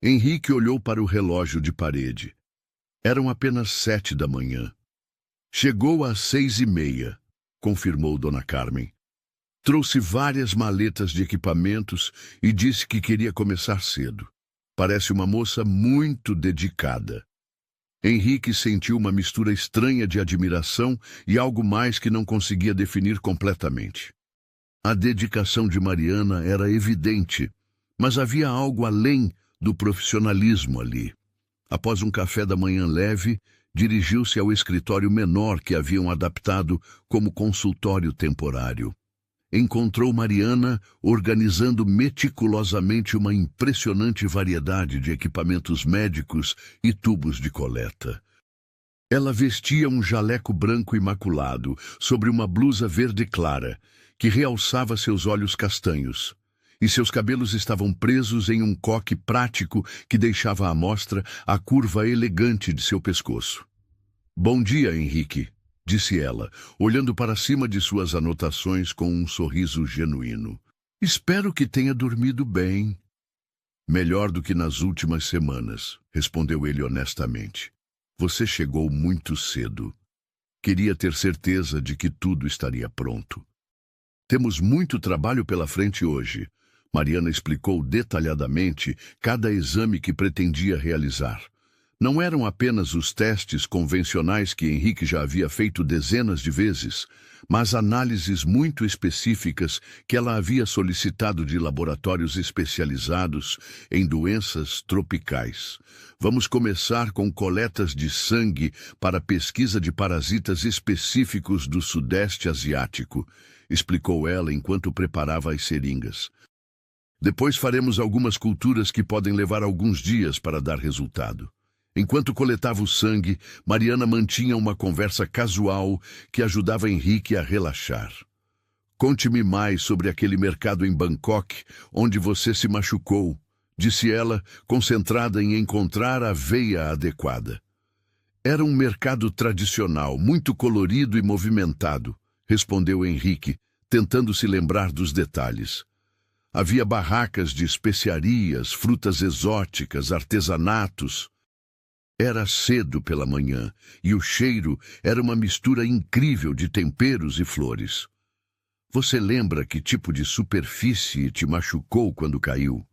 Henrique olhou para o relógio de parede. Eram apenas 7 da manhã. Chegou às 6:30, confirmou Dona Carmen. Trouxe várias maletas de equipamentos e disse que queria começar cedo. Parece uma moça muito dedicada. Henrique sentiu uma mistura estranha de admiração e algo mais que não conseguia definir completamente. A dedicação de Mariana era evidente, mas havia algo além do profissionalismo ali. Após um café da manhã leve, dirigiu-se ao escritório menor que haviam adaptado como consultório temporário. encontrou Mariana organizando meticulosamente uma impressionante variedade de equipamentos médicos e tubos de coleta. Ela vestia um jaleco branco imaculado sobre uma blusa verde clara, que realçava seus olhos castanhos, e seus cabelos estavam presos em um coque prático que deixava à mostra a curva elegante de seu pescoço. "Bom dia, Henrique", disse ela, olhando para cima de suas anotações com um sorriso genuíno. "Espero que tenha dormido bem." "Melhor do que nas últimas semanas", respondeu ele honestamente. "Você chegou muito cedo. Queria ter certeza de que tudo estaria pronto." "Temos muito trabalho pela frente hoje." Mariana explicou detalhadamente cada exame que pretendia realizar. Não eram apenas os testes convencionais que Henrique já havia feito dezenas de vezes, mas análises muito específicas que ela havia solicitado de laboratórios especializados em doenças tropicais. "Vamos começar com coletas de sangue para pesquisa de parasitas específicos do Sudeste Asiático", explicou ela enquanto preparava as seringas. "Depois faremos algumas culturas que podem levar alguns dias para dar resultado." Enquanto coletava o sangue, Mariana mantinha uma conversa casual que ajudava Henrique a relaxar. "Conte-me mais sobre aquele mercado em Bangkok, onde você se machucou", disse ela, concentrada em encontrar a veia adequada. "Era um mercado tradicional, muito colorido e movimentado", respondeu Henrique, tentando se lembrar dos detalhes. Havia barracas de especiarias, frutas exóticas, artesanatos. Era cedo pela manhã, e o cheiro era uma mistura incrível de temperos e flores. "Você lembra que tipo de superfície te machucou quando caiu?"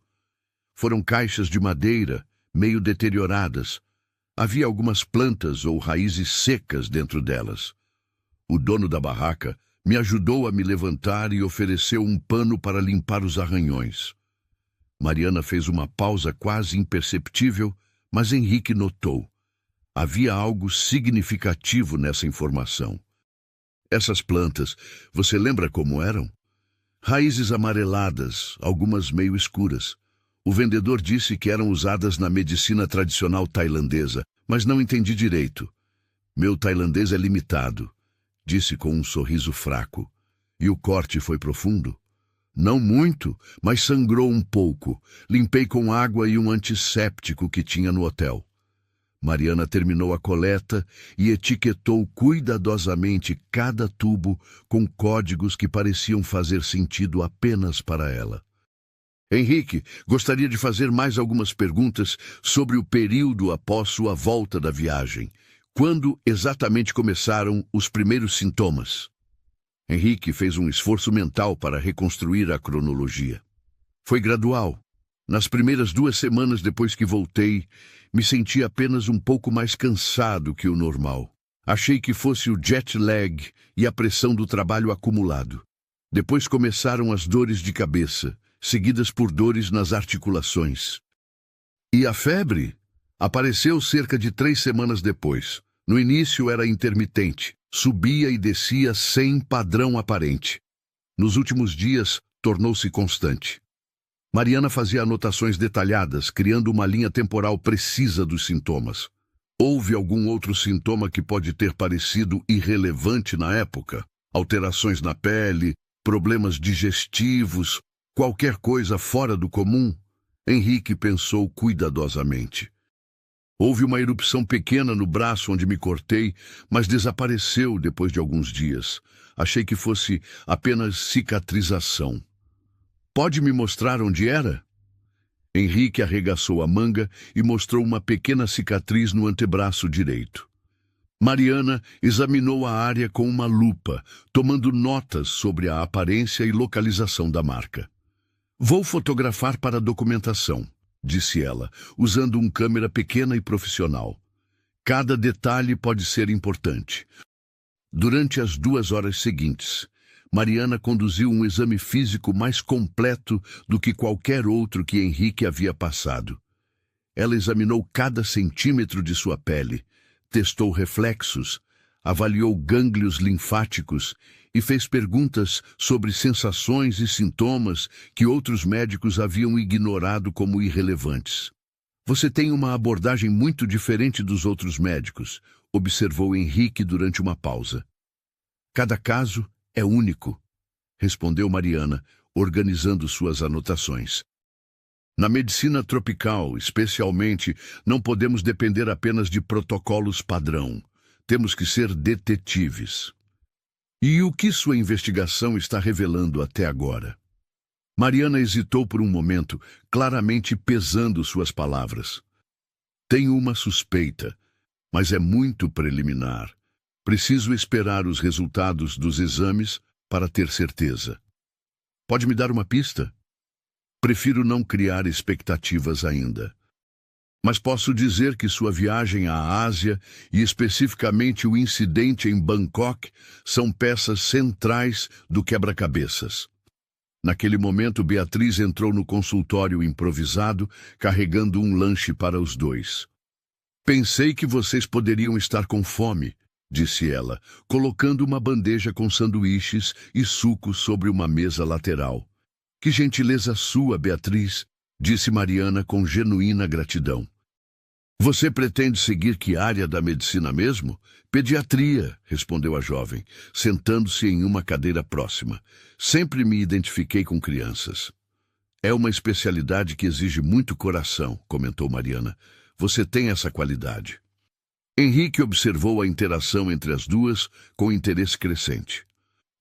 "Foram caixas de madeira, meio deterioradas. Havia algumas plantas ou raízes secas dentro delas. O dono da barraca me ajudou a me levantar e ofereceu um pano para limpar os arranhões." Mariana fez uma pausa quase imperceptível, mas Henrique notou. Havia algo significativo nessa informação. "Essas plantas, você lembra como eram?" "Raízes amareladas, algumas meio escuras. O vendedor disse que eram usadas na medicina tradicional tailandesa, mas não entendi direito." "Meu tailandês é limitado", disse com um sorriso fraco. "E o corte foi profundo?" "Não muito, mas sangrou um pouco. Limpei com água e um antisséptico que tinha no hotel." Mariana terminou a coleta e etiquetou cuidadosamente cada tubo com códigos que pareciam fazer sentido apenas para ela. "Henrique, gostaria de fazer mais algumas perguntas sobre o período após sua volta da viagem. Quando exatamente começaram os primeiros sintomas?" Henrique fez um esforço mental para reconstruir a cronologia. "Foi gradual. Nas primeiras 2 semanas depois que voltei, me senti apenas um pouco mais cansado que o normal. Achei que fosse o jet lag e a pressão do trabalho acumulado. Depois começaram as dores de cabeça, seguidas por dores nas articulações. E a febre apareceu cerca de 3 semanas depois. No início era intermitente, subia e descia sem padrão aparente. Nos últimos dias, tornou-se constante." Mariana fazia anotações detalhadas, criando uma linha temporal precisa dos sintomas. "Houve algum outro sintoma que pode ter parecido irrelevante na época? Alterações na pele, problemas digestivos, qualquer coisa fora do comum?" Henrique pensou cuidadosamente. "Houve uma erupção pequena no braço onde me cortei, mas desapareceu depois de alguns dias. Achei que fosse apenas cicatrização." "Pode me mostrar onde era?" Henrique arregaçou a manga e mostrou uma pequena cicatriz no antebraço direito. Mariana examinou a área com uma lupa, tomando notas sobre a aparência e localização da marca. "Vou fotografar para a documentação", disse ela, usando uma câmera pequena e profissional. "Cada detalhe pode ser importante." Durante as 2 horas seguintes, Mariana conduziu um exame físico mais completo do que qualquer outro que Henrique havia passado. Ela examinou cada centímetro de sua pele, testou reflexos, avaliou gânglios linfáticos e fez perguntas sobre sensações e sintomas que outros médicos haviam ignorado como irrelevantes. Você tem uma abordagem muito diferente dos outros médicos, observou Henrique durante uma pausa. Cada caso é único, respondeu Mariana, organizando suas anotações. Na medicina tropical, especialmente, não podemos depender apenas de protocolos padrão. Temos que ser detetives. E o que sua investigação está revelando até agora? Mariana hesitou por um momento, claramente pesando suas palavras. Tenho uma suspeita, mas é muito preliminar. Preciso esperar os resultados dos exames para ter certeza. Pode me dar uma pista? Prefiro não criar expectativas ainda. Mas posso dizer que sua viagem à Ásia e especificamente o incidente em Bangkok são peças centrais do quebra-cabeças. Naquele momento, Beatriz entrou no consultório improvisado, carregando um lanche para os dois. Pensei que vocês poderiam estar com fome, disse ela, colocando uma bandeja com sanduíches e suco sobre uma mesa lateral. Que gentileza sua, Beatriz, disse Mariana com genuína gratidão. Você pretende seguir que área da medicina mesmo? Pediatria, respondeu a jovem, sentando-se em uma cadeira próxima. Sempre me identifiquei com crianças. É uma especialidade que exige muito coração, comentou Mariana. Você tem essa qualidade. Henrique observou a interação entre as duas com interesse crescente.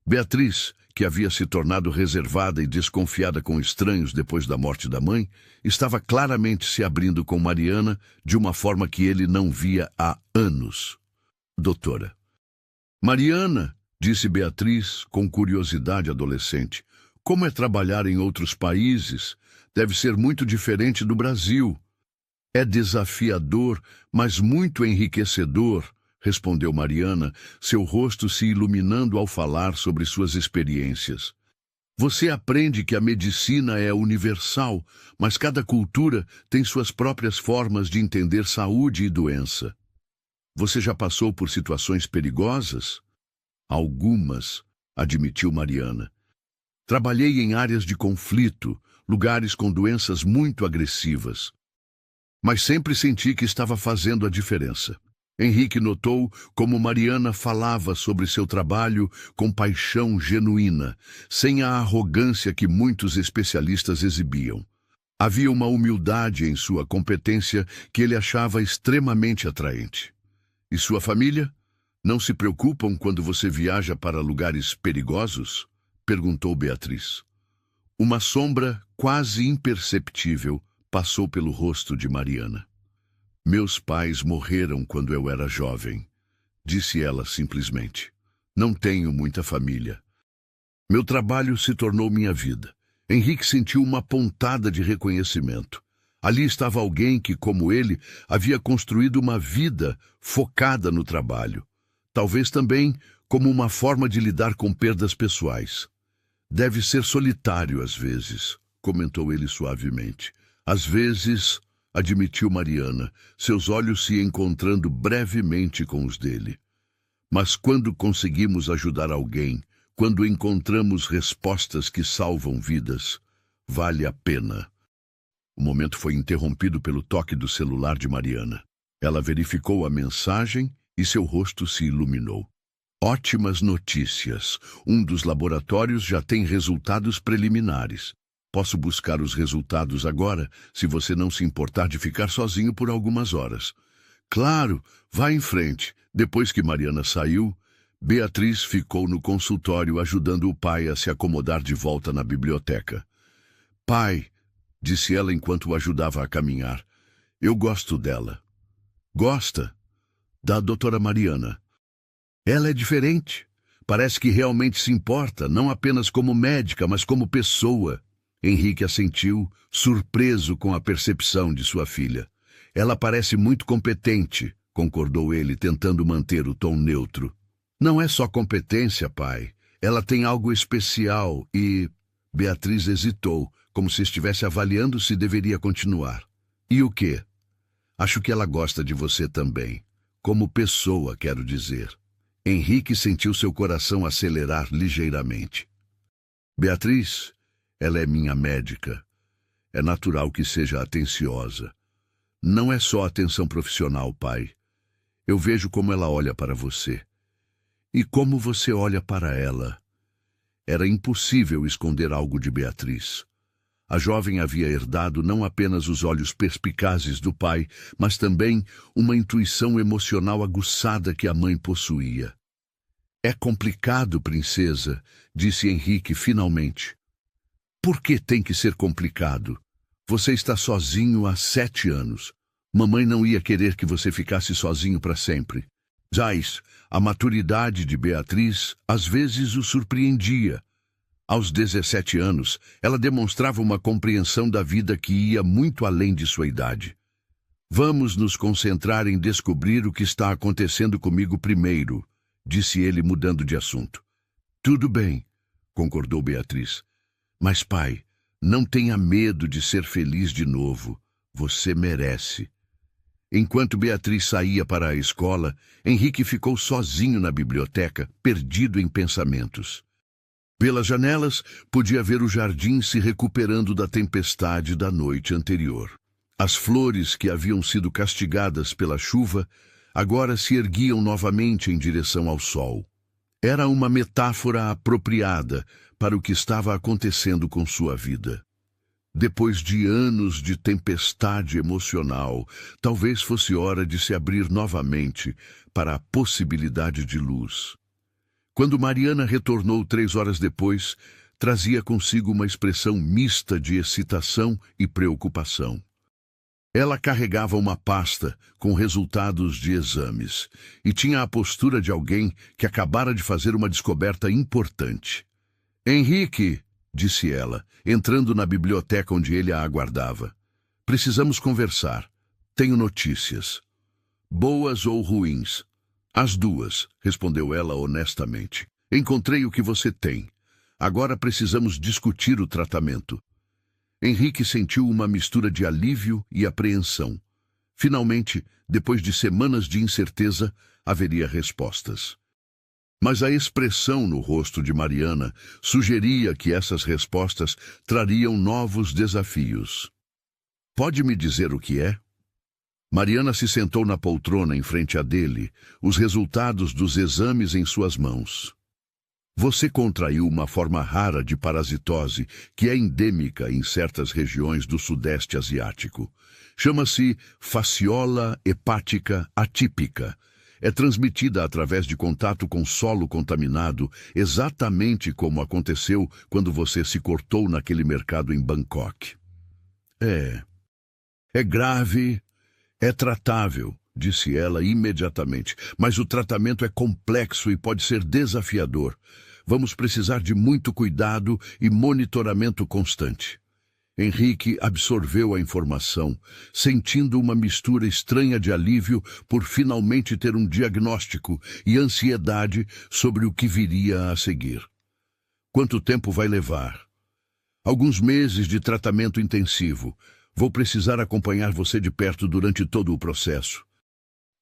Beatriz, que havia se tornado reservada e desconfiada com estranhos depois da morte da mãe, estava claramente se abrindo com Mariana de uma forma que ele não via há anos. Doutora. Mariana, disse Beatriz com curiosidade adolescente, como é trabalhar em outros países? Deve ser muito diferente do Brasil. É desafiador, mas muito enriquecedor, respondeu Mariana, seu rosto se iluminando ao falar sobre suas experiências. Você aprende que a medicina é universal, mas cada cultura tem suas próprias formas de entender saúde e doença. Você já passou por situações perigosas? Algumas, admitiu Mariana. Trabalhei em áreas de conflito, lugares com doenças muito agressivas. Mas sempre senti que estava fazendo a diferença. Henrique notou como Mariana falava sobre seu trabalho com paixão genuína, sem a arrogância que muitos especialistas exibiam. Havia uma humildade em sua competência que ele achava extremamente atraente. E sua família? Não se preocupam quando você viaja para lugares perigosos? Perguntou Beatriz. Uma sombra quase imperceptível passou pelo rosto de Mariana. Meus pais morreram quando eu era jovem, disse ela simplesmente. Não tenho muita família. Meu trabalho se tornou minha vida. Henrique sentiu uma pontada de reconhecimento. Ali estava alguém que, como ele, havia construído uma vida focada no trabalho. Talvez também como uma forma de lidar com perdas pessoais. Deve ser solitário às vezes, comentou ele suavemente. Às vezes, admitiu Mariana, seus olhos se encontrando brevemente com os dele. Mas quando conseguimos ajudar alguém, quando encontramos respostas que salvam vidas, vale a pena. O momento foi interrompido pelo toque do celular de Mariana. Ela verificou a mensagem e seu rosto se iluminou. Ótimas notícias. Um dos laboratórios já tem resultados preliminares. Posso buscar os resultados agora, se você não se importar de ficar sozinho por algumas horas. Claro, vá em frente. Depois que Mariana saiu, Beatriz ficou no consultório ajudando o pai a se acomodar de volta na biblioteca. Pai, disse ela enquanto o ajudava a caminhar, eu gosto dela. Gosta? Da doutora Mariana. Ela é diferente. Parece que realmente se importa, não apenas como médica, mas como pessoa. Henrique assentiu, surpreso com a percepção de sua filha. Ela parece muito competente, concordou ele, tentando manter o tom neutro. Não é só competência, pai. Ela tem algo especial e... Beatriz hesitou, como se estivesse avaliando se deveria continuar. E o quê? Acho que ela gosta de você também. Como pessoa, quero dizer. Henrique sentiu seu coração acelerar ligeiramente. Beatriz, ela é minha médica. É natural que seja atenciosa. Não é só atenção profissional, pai. Eu vejo como ela olha para você. E como você olha para ela. Era impossível esconder algo de Beatriz. A jovem havia herdado não apenas os olhos perspicazes do pai, mas também uma intuição emocional aguçada que a mãe possuía. É complicado, princesa, disse Henrique finalmente. Por que tem que ser complicado? Você está sozinho há 7 anos. Mamãe não ia querer que você ficasse sozinho para sempre. Mas a maturidade de Beatriz às vezes o surpreendia. Aos 17 anos, ela demonstrava uma compreensão da vida que ia muito além de sua idade. Vamos nos concentrar em descobrir o que está acontecendo comigo primeiro, disse ele mudando de assunto. Tudo bem, concordou Beatriz. Mas, pai, não tenha medo de ser feliz de novo. Você merece. Enquanto Beatriz saía para a escola, Henrique ficou sozinho na biblioteca, perdido em pensamentos. Pelas janelas, podia ver o jardim se recuperando da tempestade da noite anterior. As flores que haviam sido castigadas pela chuva agora se erguiam novamente em direção ao sol. Era uma metáfora apropriada para o que estava acontecendo com sua vida. Depois de anos de tempestade emocional, talvez fosse hora de se abrir novamente para a possibilidade de luz. Quando Mariana retornou 3 horas depois, trazia consigo uma expressão mista de excitação e preocupação. Ela carregava uma pasta com resultados de exames e tinha a postura de alguém que acabara de fazer uma descoberta importante. Henrique, disse ela, entrando na biblioteca onde ele a aguardava. Precisamos conversar. Tenho notícias. Boas ou ruins? As duas, respondeu ela honestamente. Encontrei o que você tem. Agora precisamos discutir o tratamento. Henrique sentiu uma mistura de alívio e apreensão. Finalmente, depois de semanas de incerteza, haveria respostas. Mas a expressão no rosto de Mariana sugeria que essas respostas trariam novos desafios. Pode me dizer o que é? Mariana se sentou na poltrona em frente a dele, os resultados dos exames em suas mãos. Você contraiu uma forma rara de parasitose que é endêmica em certas regiões do Sudeste Asiático. Chama-se fasciola hepática atípica. É transmitida através de contato com solo contaminado, exatamente como aconteceu quando você se cortou naquele mercado em Bangkok. É grave, é tratável, disse ela imediatamente, mas o tratamento é complexo e pode ser desafiador. Vamos precisar de muito cuidado e monitoramento constante. Henrique absorveu a informação, sentindo uma mistura estranha de alívio por finalmente ter um diagnóstico e ansiedade sobre o que viria a seguir. Quanto tempo vai levar? Alguns meses de tratamento intensivo. Vou precisar acompanhar você de perto durante todo o processo.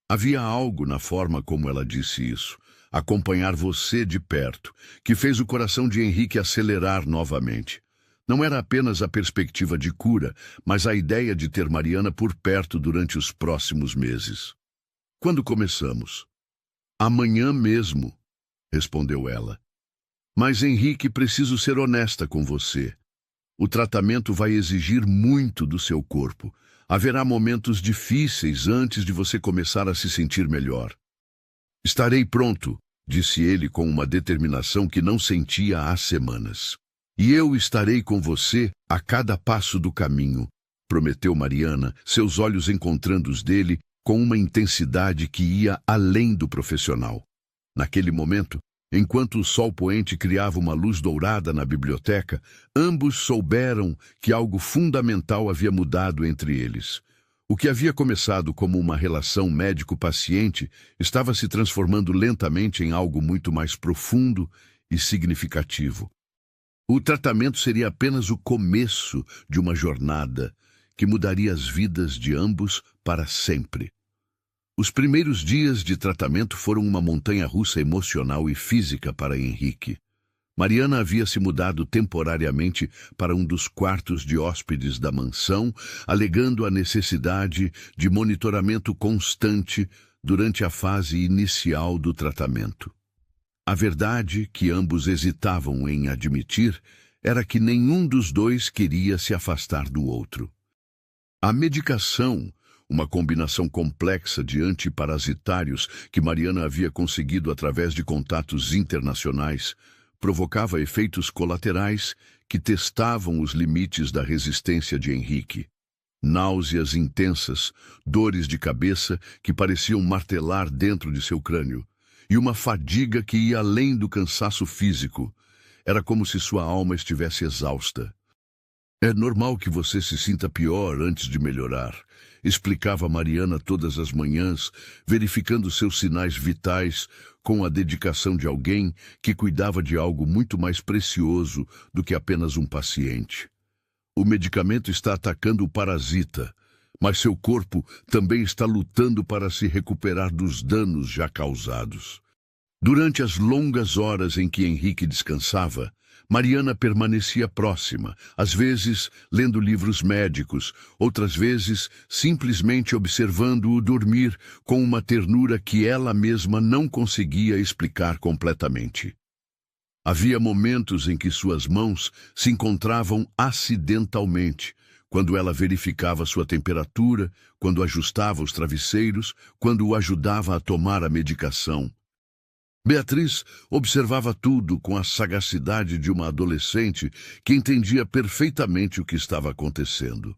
Havia algo na forma como ela disse isso, acompanhar você de perto, que fez o coração de Henrique acelerar novamente. Não era apenas a perspectiva de cura, mas a ideia de ter Mariana por perto durante os próximos meses. Quando começamos? Amanhã mesmo, respondeu ela. Mas, Henrique, preciso ser honesta com você. O tratamento vai exigir muito do seu corpo. Haverá momentos difíceis antes de você começar a se sentir melhor. Estarei pronto, disse ele com uma determinação que não sentia há semanas. E eu estarei com você a cada passo do caminho, prometeu Mariana, seus olhos encontrando os dele com uma intensidade que ia além do profissional. Naquele momento, enquanto o sol poente criava uma luz dourada na biblioteca, ambos souberam que algo fundamental havia mudado entre eles. O que havia começado como uma relação médico-paciente estava se transformando lentamente em algo muito mais profundo e significativo. O tratamento seria apenas o começo de uma jornada que mudaria as vidas de ambos para sempre. Os primeiros dias de tratamento foram uma montanha-russa emocional e física para Henrique. Mariana havia se mudado temporariamente para um dos quartos de hóspedes da mansão, alegando a necessidade de monitoramento constante durante a fase inicial do tratamento. A verdade, que ambos hesitavam em admitir, era que nenhum dos dois queria se afastar do outro. A medicação, uma combinação complexa de antiparasitários que Mariana havia conseguido através de contatos internacionais, provocava efeitos colaterais que testavam os limites da resistência de Henrique. Náuseas intensas, dores de cabeça que pareciam martelar dentro de seu crânio, e uma fadiga que ia além do cansaço físico. Era como se sua alma estivesse exausta. É normal que você se sinta pior antes de melhorar, explicava Mariana todas as manhãs, verificando seus sinais vitais com a dedicação de alguém que cuidava de algo muito mais precioso do que apenas um paciente. O medicamento está atacando o parasita, mas seu corpo também está lutando para se recuperar dos danos já causados. Durante as longas horas em que Henrique descansava, Mariana permanecia próxima, às vezes lendo livros médicos, outras vezes simplesmente observando-o dormir com uma ternura que ela mesma não conseguia explicar completamente. Havia momentos em que suas mãos se encontravam acidentalmente, quando ela verificava sua temperatura, quando ajustava os travesseiros, quando o ajudava a tomar a medicação. Beatriz observava tudo com a sagacidade de uma adolescente que entendia perfeitamente o que estava acontecendo.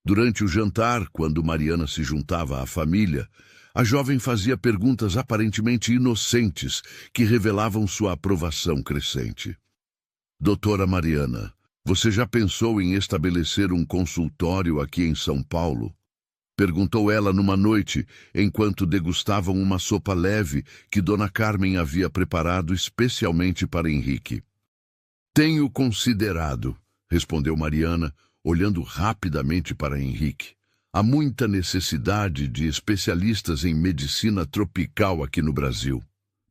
Durante o jantar, quando Mariana se juntava à família, a jovem fazia perguntas aparentemente inocentes que revelavam sua aprovação crescente. Doutora Mariana, você já pensou em estabelecer um consultório aqui em São Paulo? Perguntou ela numa noite, enquanto degustavam uma sopa leve que Dona Carmen havia preparado especialmente para Henrique. Tenho considerado, respondeu Mariana, olhando rapidamente para Henrique. Há muita necessidade de especialistas em medicina tropical aqui no Brasil.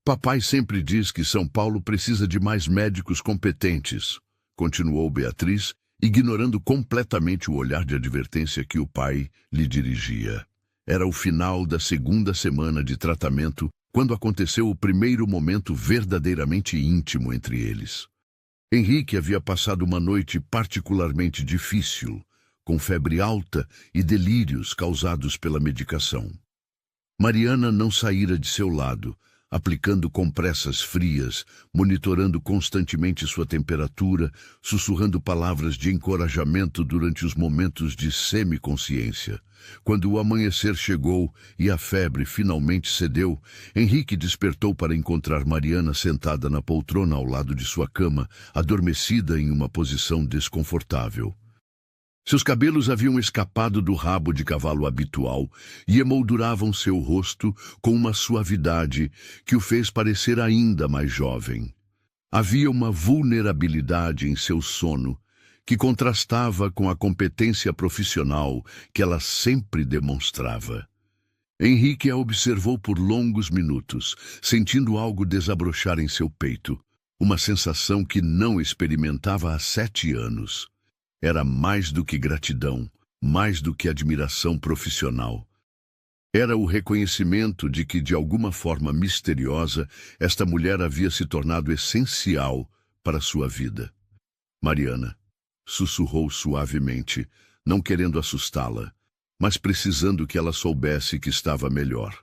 Papai sempre diz que São Paulo precisa de mais médicos competentes, continuou Beatriz, ignorando completamente o olhar de advertência que o pai lhe dirigia. Era o final da segunda semana de tratamento, quando aconteceu o primeiro momento verdadeiramente íntimo entre eles. Henrique havia passado uma noite particularmente difícil, com febre alta e delírios causados pela medicação. Mariana não saíra de seu lado, aplicando compressas frias, monitorando constantemente sua temperatura, sussurrando palavras de encorajamento durante os momentos de semiconsciência. Quando o amanhecer chegou e a febre finalmente cedeu, Henrique despertou para encontrar Mariana sentada na poltrona ao lado de sua cama, adormecida em uma posição desconfortável. Seus cabelos haviam escapado do rabo de cavalo habitual e emolduravam seu rosto com uma suavidade que o fez parecer ainda mais jovem. Havia uma vulnerabilidade em seu sono que contrastava com a competência profissional que ela sempre demonstrava. Henrique a observou por longos minutos, sentindo algo desabrochar em seu peito, uma sensação que não experimentava há 7 anos. Era mais do que gratidão, mais do que admiração profissional. Era o reconhecimento de que, de alguma forma misteriosa, esta mulher havia se tornado essencial para sua vida. Mariana, sussurrou suavemente, não querendo assustá-la, mas precisando que ela soubesse que estava melhor.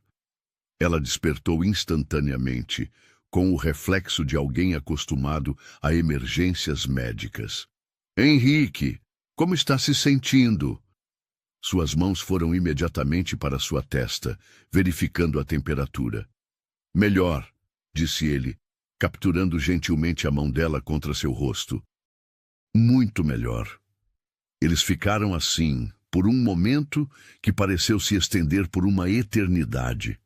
Ela despertou instantaneamente, com o reflexo de alguém acostumado a emergências médicas. Henrique, como está se sentindo? Suas mãos foram imediatamente para sua testa, verificando a temperatura. Melhor, disse ele, capturando gentilmente a mão dela contra seu rosto. Muito melhor. Eles ficaram assim, por um momento que pareceu se estender por uma eternidade.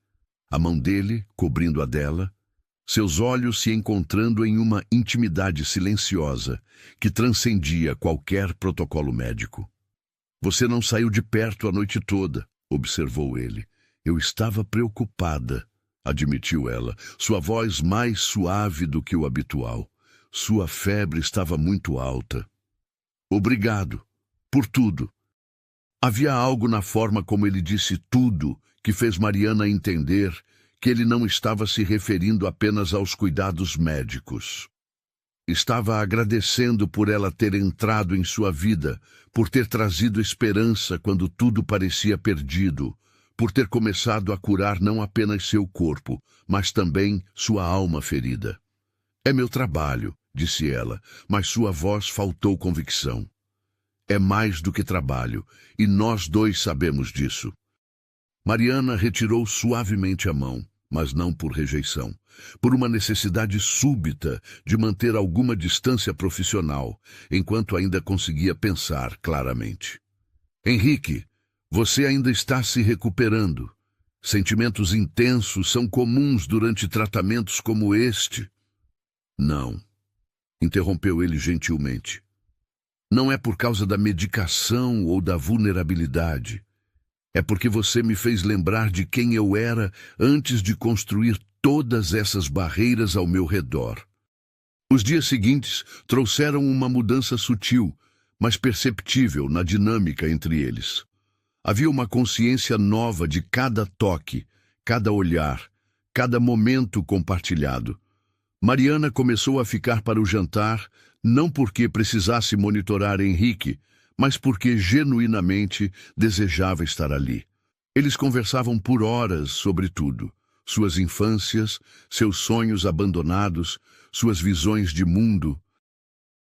A mão dele, cobrindo a dela, seus olhos se encontrando em uma intimidade silenciosa que transcendia qualquer protocolo médico. Você não saiu de perto a noite toda, observou ele. Eu estava preocupada, admitiu ela, sua voz mais suave do que o habitual. Sua febre estava muito alta. Obrigado. Por tudo. Havia algo na forma como ele disse tudo que fez Mariana entender que ele não estava se referindo apenas aos cuidados médicos. Estava agradecendo por ela ter entrado em sua vida, por ter trazido esperança quando tudo parecia perdido, por ter começado a curar não apenas seu corpo, mas também sua alma ferida. É meu trabalho, disse ela, mas sua voz faltou convicção. É mais do que trabalho, e nós dois sabemos disso. Mariana retirou suavemente a mão, mas não por rejeição, por uma necessidade súbita de manter alguma distância profissional, enquanto ainda conseguia pensar claramente. Henrique, você ainda está se recuperando. Sentimentos intensos são comuns durante tratamentos como este. Não, interrompeu ele gentilmente. Não é por causa da medicação ou da vulnerabilidade. É porque você me fez lembrar de quem eu era antes de construir todas essas barreiras ao meu redor. Os dias seguintes trouxeram uma mudança sutil, mas perceptível na dinâmica entre eles. Havia uma consciência nova de cada toque, cada olhar, cada momento compartilhado. Mariana começou a ficar para o jantar, não porque precisasse monitorar Henrique, mas porque genuinamente desejava estar ali. Eles conversavam por horas sobre tudo: suas infâncias, seus sonhos abandonados, suas visões de mundo.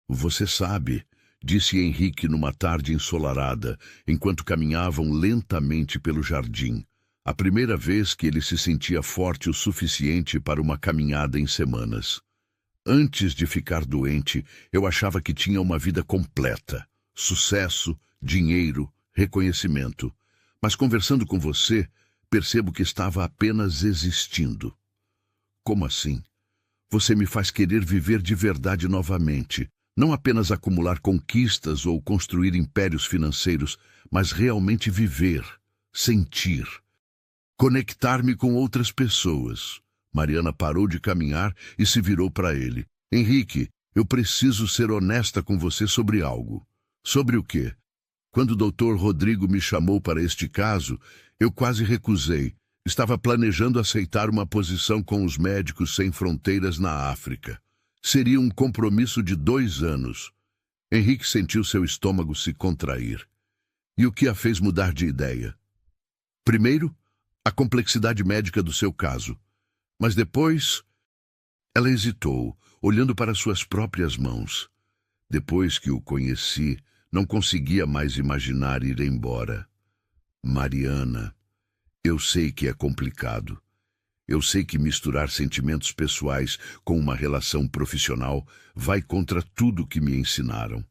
Você sabe, disse Henrique numa tarde ensolarada, enquanto caminhavam lentamente pelo jardim, a primeira vez que ele se sentia forte o suficiente para uma caminhada em semanas. Antes de ficar doente, eu achava que tinha uma vida completa. Sucesso, dinheiro, reconhecimento. Mas conversando com você, percebo que estava apenas existindo. Como assim? Você me faz querer viver de verdade novamente. Não apenas acumular conquistas ou construir impérios financeiros, mas realmente viver, sentir, conectar-me com outras pessoas. Mariana parou de caminhar e se virou para ele. Henrique, eu preciso ser honesta com você sobre algo. Sobre o quê? Quando o Dr. Rodrigo me chamou para este caso, eu quase recusei. Estava planejando aceitar uma posição com os Médicos Sem Fronteiras na África. Seria um compromisso de 2 anos. Henrique sentiu seu estômago se contrair. E o que a fez mudar de ideia? Primeiro, a complexidade médica do seu caso. Mas depois, ela hesitou, olhando para suas próprias mãos. Depois que o conheci, não conseguia mais imaginar ir embora. Mariana, eu sei que é complicado. Eu sei que misturar sentimentos pessoais com uma relação profissional vai contra tudo que me ensinaram.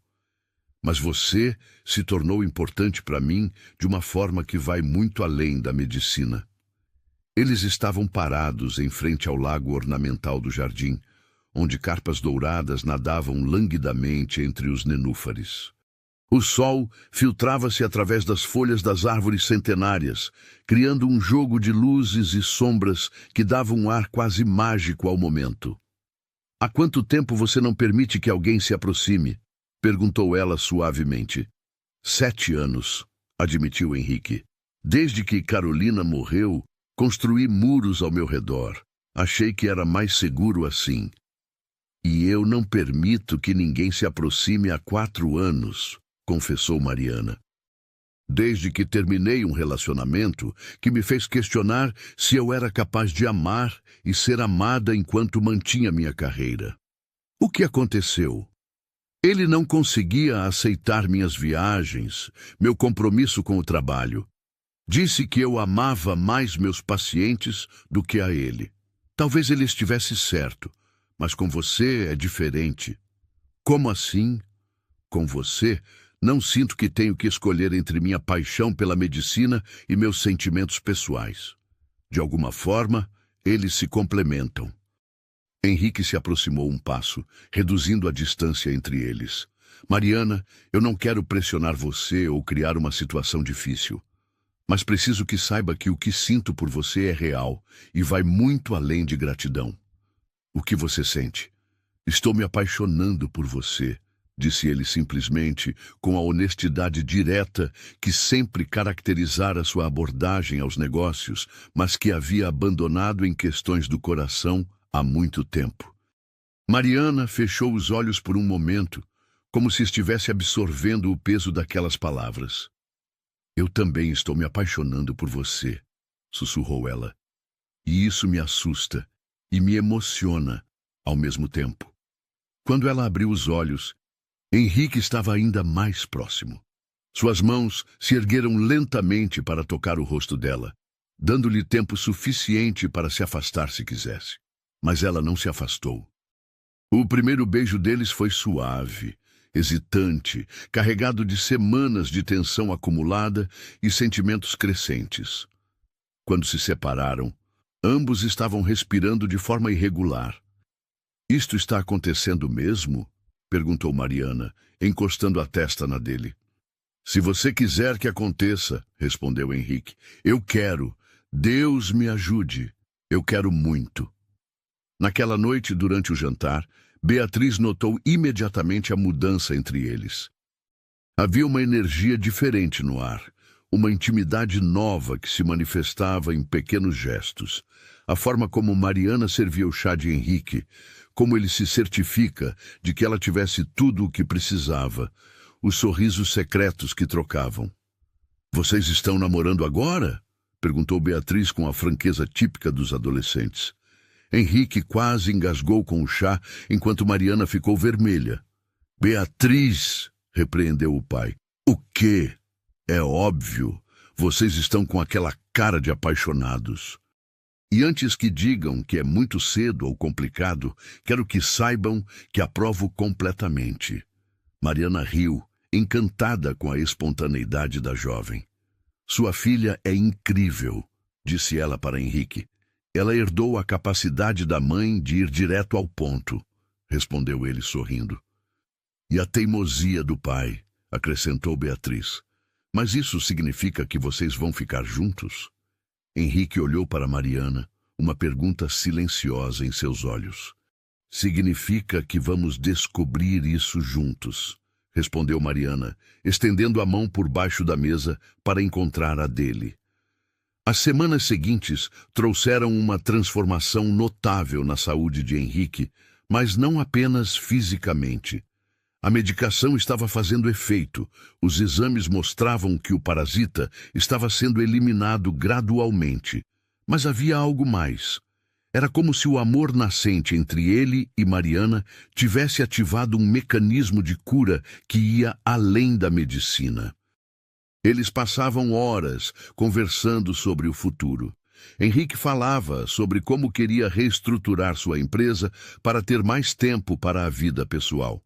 Mas você se tornou importante para mim de uma forma que vai muito além da medicina. Eles estavam parados em frente ao lago ornamental do jardim, onde carpas douradas nadavam languidamente entre os nenúfares. O sol filtrava-se através das folhas das árvores centenárias, criando um jogo de luzes e sombras que dava um ar quase mágico ao momento. Há quanto tempo você não permite que alguém se aproxime? Perguntou ela suavemente. 7 anos, admitiu Henrique. Desde que Carolina morreu, construí muros ao meu redor. Achei que era mais seguro assim. E eu não permito que ninguém se aproxime há 4 anos, confessou Mariana. Desde que terminei um relacionamento que me fez questionar se eu era capaz de amar e ser amada enquanto mantinha minha carreira. O que aconteceu? Ele não conseguia aceitar minhas viagens, meu compromisso com o trabalho. Disse que eu amava mais meus pacientes do que a ele. Talvez ele estivesse certo, mas com você é diferente. Como assim? Com você, não sinto que tenho que escolher entre minha paixão pela medicina e meus sentimentos pessoais. De alguma forma, eles se complementam. Henrique se aproximou um passo, reduzindo a distância entre eles. Mariana, eu não quero pressionar você ou criar uma situação difícil. Mas preciso que saiba que o que sinto por você é real e vai muito além de gratidão. O que você sente? Estou me apaixonando por você, disse ele simplesmente, com a honestidade direta que sempre caracterizara sua abordagem aos negócios, mas que havia abandonado em questões do coração há muito tempo. Mariana fechou os olhos por um momento, como se estivesse absorvendo o peso daquelas palavras. Eu também estou me apaixonando por você, sussurrou ela. E isso me assusta e me emociona ao mesmo tempo. Quando ela abriu os olhos, Henrique estava ainda mais próximo. Suas mãos se ergueram lentamente para tocar o rosto dela, dando-lhe tempo suficiente para se afastar se quisesse. Mas ela não se afastou. O primeiro beijo deles foi suave, hesitante, carregado de semanas de tensão acumulada e sentimentos crescentes. Quando se separaram, ambos estavam respirando de forma irregular. Isto está acontecendo mesmo? Perguntou Mariana, encostando a testa na dele. Se você quiser que aconteça, respondeu Henrique. Eu quero. Deus me ajude. Eu quero muito. Naquela noite, durante o jantar, Beatriz notou imediatamente a mudança entre eles. Havia uma energia diferente no ar, uma intimidade nova que se manifestava em pequenos gestos. A forma como Mariana servia o chá de Henrique, como ele se certifica de que ela tivesse tudo o que precisava, os sorrisos secretos que trocavam. Vocês estão namorando agora? Perguntou Beatriz com a franqueza típica dos adolescentes. Henrique quase engasgou com o chá, enquanto Mariana ficou vermelha. Beatriz, repreendeu o pai. O quê? É óbvio. Vocês estão com aquela cara de apaixonados. E antes que digam que é muito cedo ou complicado, quero que saibam que aprovo completamente. Mariana riu, encantada com a espontaneidade da jovem. Sua filha é incrível, disse ela para Henrique. Ela herdou a capacidade da mãe de ir direto ao ponto, respondeu ele sorrindo. E a teimosia do pai, acrescentou Beatriz. Mas isso significa que vocês vão ficar juntos? Henrique olhou para Mariana, uma pergunta silenciosa em seus olhos. Significa que vamos descobrir isso juntos, respondeu Mariana, estendendo a mão por baixo da mesa para encontrar a dele. As semanas seguintes trouxeram uma transformação notável na saúde de Henrique, mas não apenas fisicamente. A medicação estava fazendo efeito. Os exames mostravam que o parasita estava sendo eliminado gradualmente. Mas havia algo mais. Era como se o amor nascente entre ele e Mariana tivesse ativado um mecanismo de cura que ia além da medicina. Eles passavam horas conversando sobre o futuro. Henrique falava sobre como queria reestruturar sua empresa para ter mais tempo para a vida pessoal.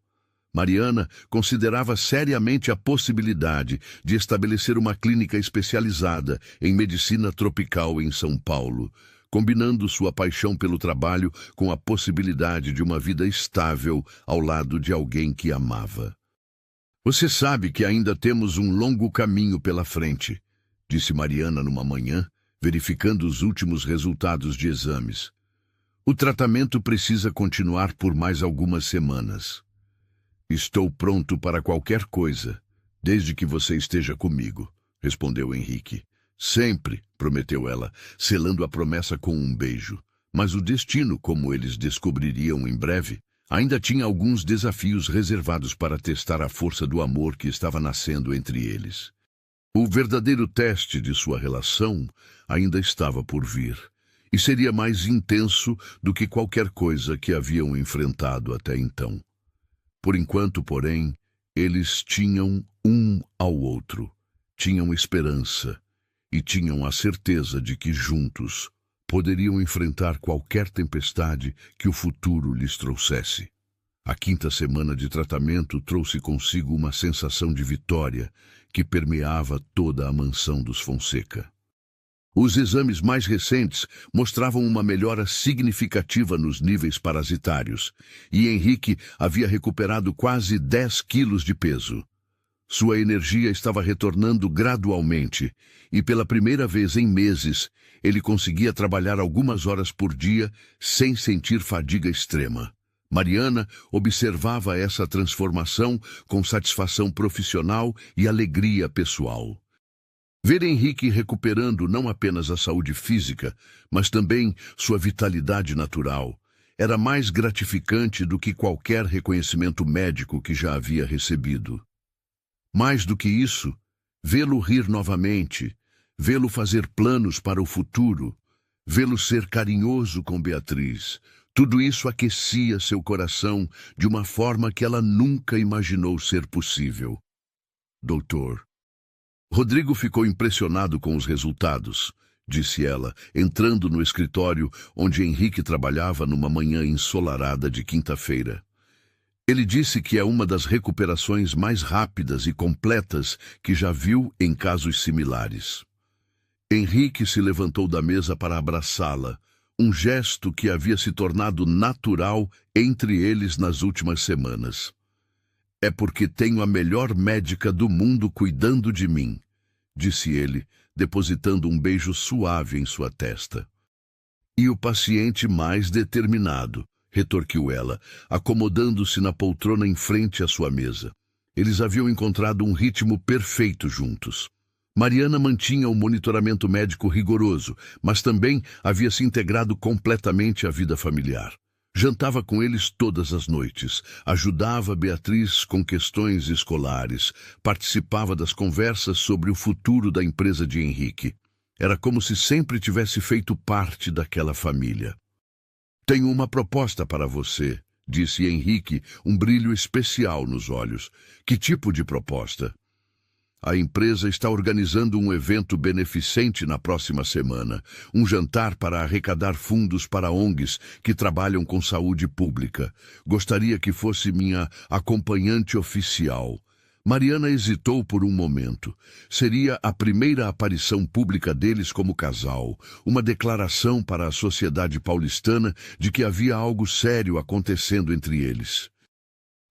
Mariana considerava seriamente a possibilidade de estabelecer uma clínica especializada em medicina tropical em São Paulo, combinando sua paixão pelo trabalho com a possibilidade de uma vida estável ao lado de alguém que amava. Você sabe que ainda temos um longo caminho pela frente, disse Mariana numa manhã, verificando os últimos resultados de exames. O tratamento precisa continuar por mais algumas semanas. Estou pronto para qualquer coisa, desde que você esteja comigo, respondeu Henrique. Sempre, prometeu ela, selando a promessa com um beijo. Mas o destino, como eles descobririam em breve, ainda tinha alguns desafios reservados para testar a força do amor que estava nascendo entre eles. O verdadeiro teste de sua relação ainda estava por vir, e seria mais intenso do que qualquer coisa que haviam enfrentado até então. Por enquanto, porém, eles tinham um ao outro, tinham esperança e tinham a certeza de que juntos poderiam enfrentar qualquer tempestade que o futuro lhes trouxesse. A 5ª semana de tratamento trouxe consigo uma sensação de vitória que permeava toda a mansão dos Fonseca. Os exames mais recentes mostravam uma melhora significativa nos níveis parasitários, e Henrique havia recuperado quase 10 quilos de peso. Sua energia estava retornando gradualmente, e pela primeira vez em meses, ele conseguia trabalhar algumas horas por dia sem sentir fadiga extrema. Mariana observava essa transformação com satisfação profissional e alegria pessoal. Ver Henrique recuperando não apenas a saúde física, mas também sua vitalidade natural, era mais gratificante do que qualquer reconhecimento médico que já havia recebido. Mais do que isso, vê-lo rir novamente, vê-lo fazer planos para o futuro, vê-lo ser carinhoso com Beatriz, tudo isso aquecia seu coração de uma forma que ela nunca imaginou ser possível. Doutor. Rodrigo ficou impressionado com os resultados, disse ela, entrando no escritório onde Henrique trabalhava numa manhã ensolarada de quinta-feira. Ele disse que é uma das recuperações mais rápidas e completas que já viu em casos similares. Henrique se levantou da mesa para abraçá-la, um gesto que havia se tornado natural entre eles nas últimas semanas. É porque tenho a melhor médica do mundo cuidando de mim, disse ele, depositando um beijo suave em sua testa. E o paciente mais determinado, retorquiu ela, acomodando-se na poltrona em frente à sua mesa. Eles haviam encontrado um ritmo perfeito juntos. Mariana mantinha o monitoramento médico rigoroso, mas também havia se integrado completamente à vida familiar. Jantava com eles todas as noites, ajudava Beatriz com questões escolares, participava das conversas sobre o futuro da empresa de Henrique. Era como se sempre tivesse feito parte daquela família. Tenho uma proposta para você, disse Henrique, um brilho especial nos olhos. Que tipo de proposta? A empresa está organizando um evento beneficente na próxima semana, um jantar para arrecadar fundos para ONGs que trabalham com saúde pública. Gostaria que fosse minha acompanhante oficial. Mariana hesitou por um momento. Seria a primeira aparição pública deles como casal, uma declaração para a sociedade paulistana de que havia algo sério acontecendo entre eles.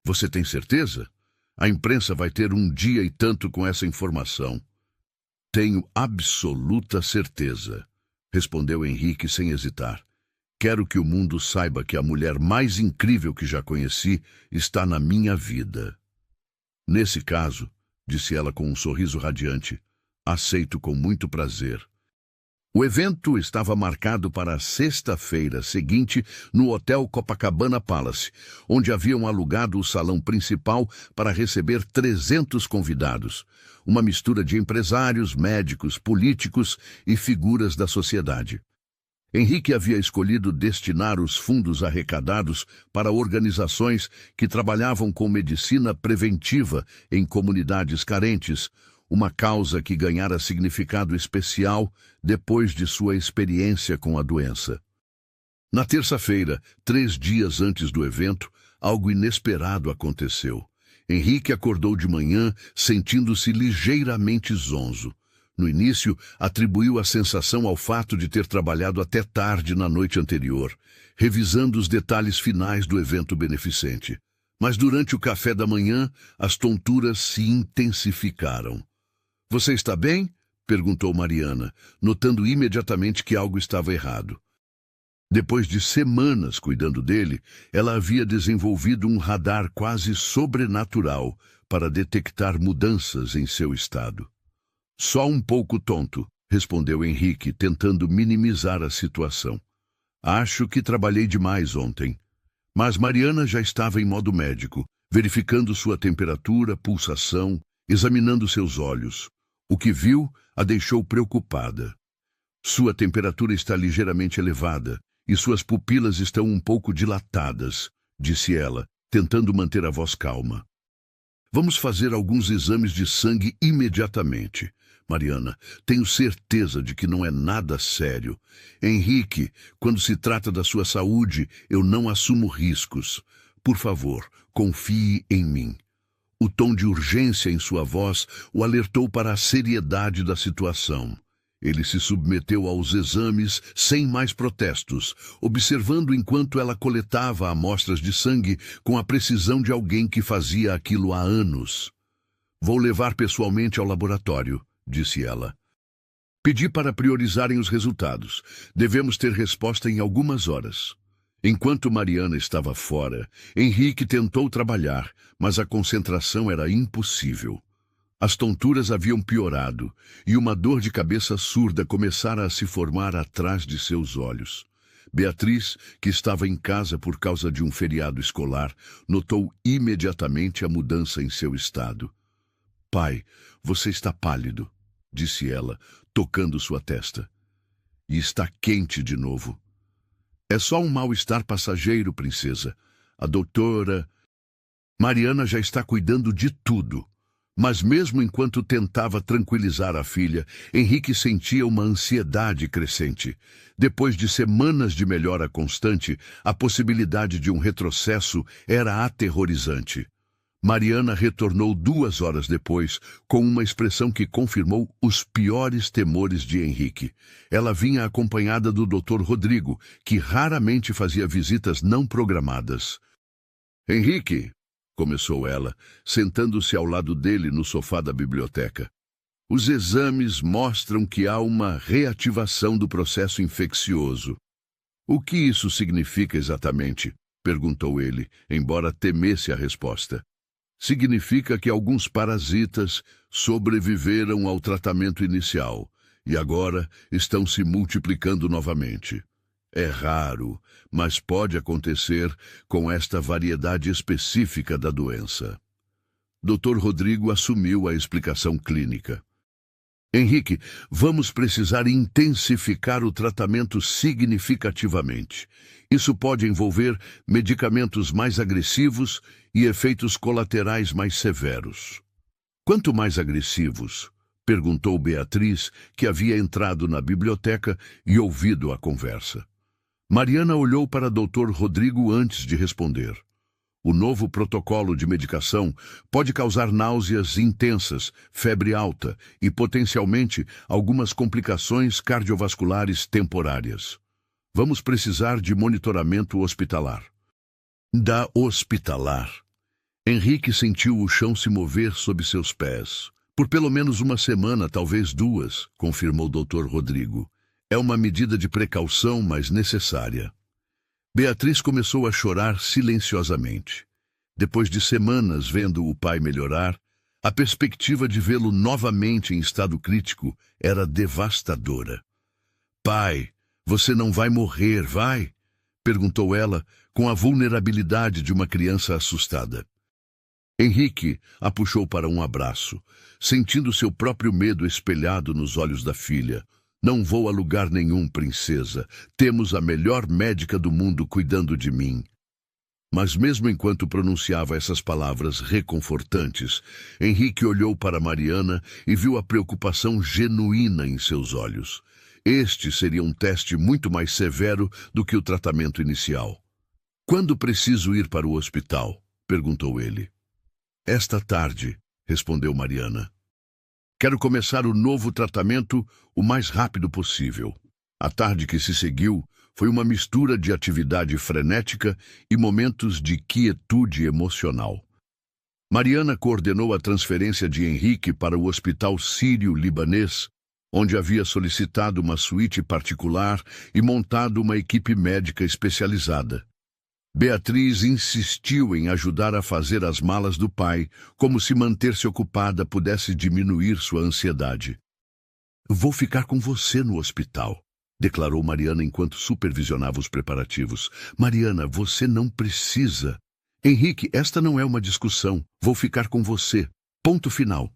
Você tem certeza? A imprensa vai ter um dia e tanto com essa informação. Tenho absoluta certeza, respondeu Henrique sem hesitar. Quero que o mundo saiba que a mulher mais incrível que já conheci está na minha vida. Nesse caso, disse ela com um sorriso radiante, aceito com muito prazer. O evento estava marcado para a sexta-feira seguinte no Hotel Copacabana Palace, onde haviam alugado o salão principal para receber 300 convidados, uma mistura de empresários, médicos, políticos e figuras da sociedade. Henrique havia escolhido destinar os fundos arrecadados para organizações que trabalhavam com medicina preventiva em comunidades carentes, uma causa que ganhara significado especial depois de sua experiência com a doença. Na terça-feira, 3 dias antes do evento, algo inesperado aconteceu. Henrique acordou de manhã sentindo-se ligeiramente zonzo. No início, atribuiu a sensação ao fato de ter trabalhado até tarde na noite anterior, revisando os detalhes finais do evento beneficente. Mas durante o café da manhã, as tonturas se intensificaram. Você está bem? Perguntou Mariana, notando imediatamente que algo estava errado. Depois de semanas cuidando dele, ela havia desenvolvido um radar quase sobrenatural para detectar mudanças em seu estado. Só um pouco tonto, respondeu Henrique, tentando minimizar a situação. Acho que trabalhei demais ontem. Mas Mariana já estava em modo médico, verificando sua temperatura, pulsação, examinando seus olhos. O que viu a deixou preocupada. Sua temperatura está ligeiramente elevada e suas pupilas estão um pouco dilatadas, disse ela, tentando manter a voz calma. Vamos fazer alguns exames de sangue imediatamente. Mariana, tenho certeza de que não é nada sério. Henrique, quando se trata da sua saúde, eu não assumo riscos. Por favor, confie em mim. O tom de urgência em sua voz o alertou para a seriedade da situação. Ele se submeteu aos exames sem mais protestos, observando enquanto ela coletava amostras de sangue com a precisão de alguém que fazia aquilo há anos. Vou levar pessoalmente ao laboratório, disse ela. Pedi para priorizarem os resultados. Devemos ter resposta em algumas horas. Enquanto Mariana estava fora, Henrique tentou trabalhar, mas a concentração era impossível. As tonturas haviam piorado e uma dor de cabeça surda começara a se formar atrás de seus olhos. Beatriz, que estava em casa por causa de um feriado escolar, notou imediatamente a mudança em seu estado. Pai, você está pálido, disse ela, tocando sua testa. E está quente de novo. É só um mal-estar passageiro, princesa. A doutora... Mariana já está cuidando de tudo. Mas mesmo enquanto tentava tranquilizar a filha, Henrique sentia uma ansiedade crescente. Depois de semanas de melhora constante, a possibilidade de um retrocesso era aterrorizante. Mariana retornou 2 horas depois, com uma expressão que confirmou os piores temores de Henrique. Ela vinha acompanhada do Dr. Rodrigo, que raramente fazia visitas não programadas. Henrique, começou ela, sentando-se ao lado dele no sofá da biblioteca. Os exames mostram que há uma reativação do processo infeccioso. O que isso significa exatamente? Perguntou ele, embora temesse a resposta. Significa que alguns parasitas sobreviveram ao tratamento inicial e agora estão se multiplicando novamente. É raro, mas pode acontecer com esta variedade específica da doença. Dr. Rodrigo assumiu a explicação clínica. Henrique, vamos precisar intensificar o tratamento significativamente. Isso pode envolver medicamentos mais agressivos e efeitos colaterais mais severos. Quanto mais agressivos? Perguntou Beatriz, que havia entrado na biblioteca e ouvido a conversa. Mariana olhou para Dr. Rodrigo antes de responder. O novo protocolo de medicação pode causar náuseas intensas, febre alta e, potencialmente, algumas complicações cardiovasculares temporárias. Vamos precisar de monitoramento hospitalar. Da hospitalar. Henrique sentiu o chão se mover sob seus pés. Por pelo menos uma semana, talvez 2, confirmou Dr. Rodrigo. É uma medida de precaução, mas necessária. Beatriz começou a chorar silenciosamente. Depois de semanas vendo o pai melhorar, a perspectiva de vê-lo novamente em estado crítico era devastadora. Pai, você não vai morrer, vai? Perguntou ela, com a vulnerabilidade de uma criança assustada. Henrique a puxou para um abraço, sentindo seu próprio medo espelhado nos olhos da filha. Não vou a lugar nenhum, princesa. Temos a melhor médica do mundo cuidando de mim. Mas mesmo enquanto pronunciava essas palavras reconfortantes, Henrique olhou para Mariana e viu a preocupação genuína em seus olhos. Este seria um teste muito mais severo do que o tratamento inicial. Quando preciso ir para o hospital? Perguntou ele. Esta tarde, respondeu Mariana. Quero começar o novo tratamento o mais rápido possível. A tarde que se seguiu foi uma mistura de atividade frenética e momentos de quietude emocional. Mariana coordenou a transferência de Henrique para o Hospital Sírio-Libanês, onde havia solicitado uma suíte particular e montado uma equipe médica especializada. Beatriz insistiu em ajudar a fazer as malas do pai, como se manter-se ocupada pudesse diminuir sua ansiedade. Vou ficar com você no hospital, declarou Mariana enquanto supervisionava os preparativos. Mariana, você não precisa. Henrique, esta não é uma discussão. Vou ficar com você. Ponto final.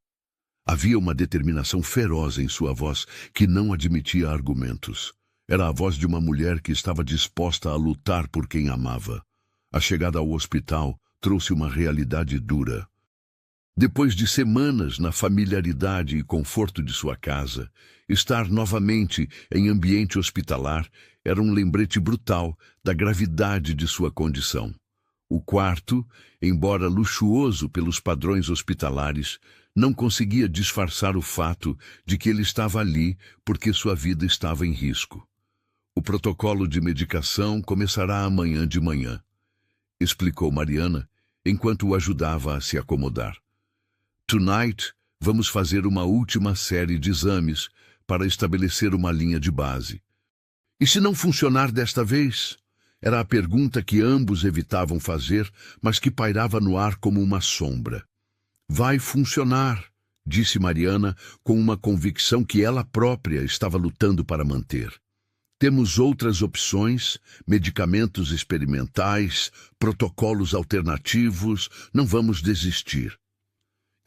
Havia uma determinação feroz em sua voz que não admitia argumentos. Era a voz de uma mulher que estava disposta a lutar por quem amava. A chegada ao hospital trouxe uma realidade dura. Depois de semanas na familiaridade e conforto de sua casa, estar novamente em ambiente hospitalar era um lembrete brutal da gravidade de sua condição. O quarto, embora luxuoso pelos padrões hospitalares, não conseguia disfarçar o fato de que ele estava ali porque sua vida estava em risco. O protocolo de medicação começará amanhã de manhã, explicou Mariana, enquanto o ajudava a se acomodar. Tonight, vamos fazer uma última série de exames para estabelecer uma linha de base. E se não funcionar desta vez? Era a pergunta que ambos evitavam fazer, mas que pairava no ar como uma sombra. Vai funcionar, disse Mariana com uma convicção que ela própria estava lutando para manter. Temos outras opções, medicamentos experimentais, protocolos alternativos, não vamos desistir.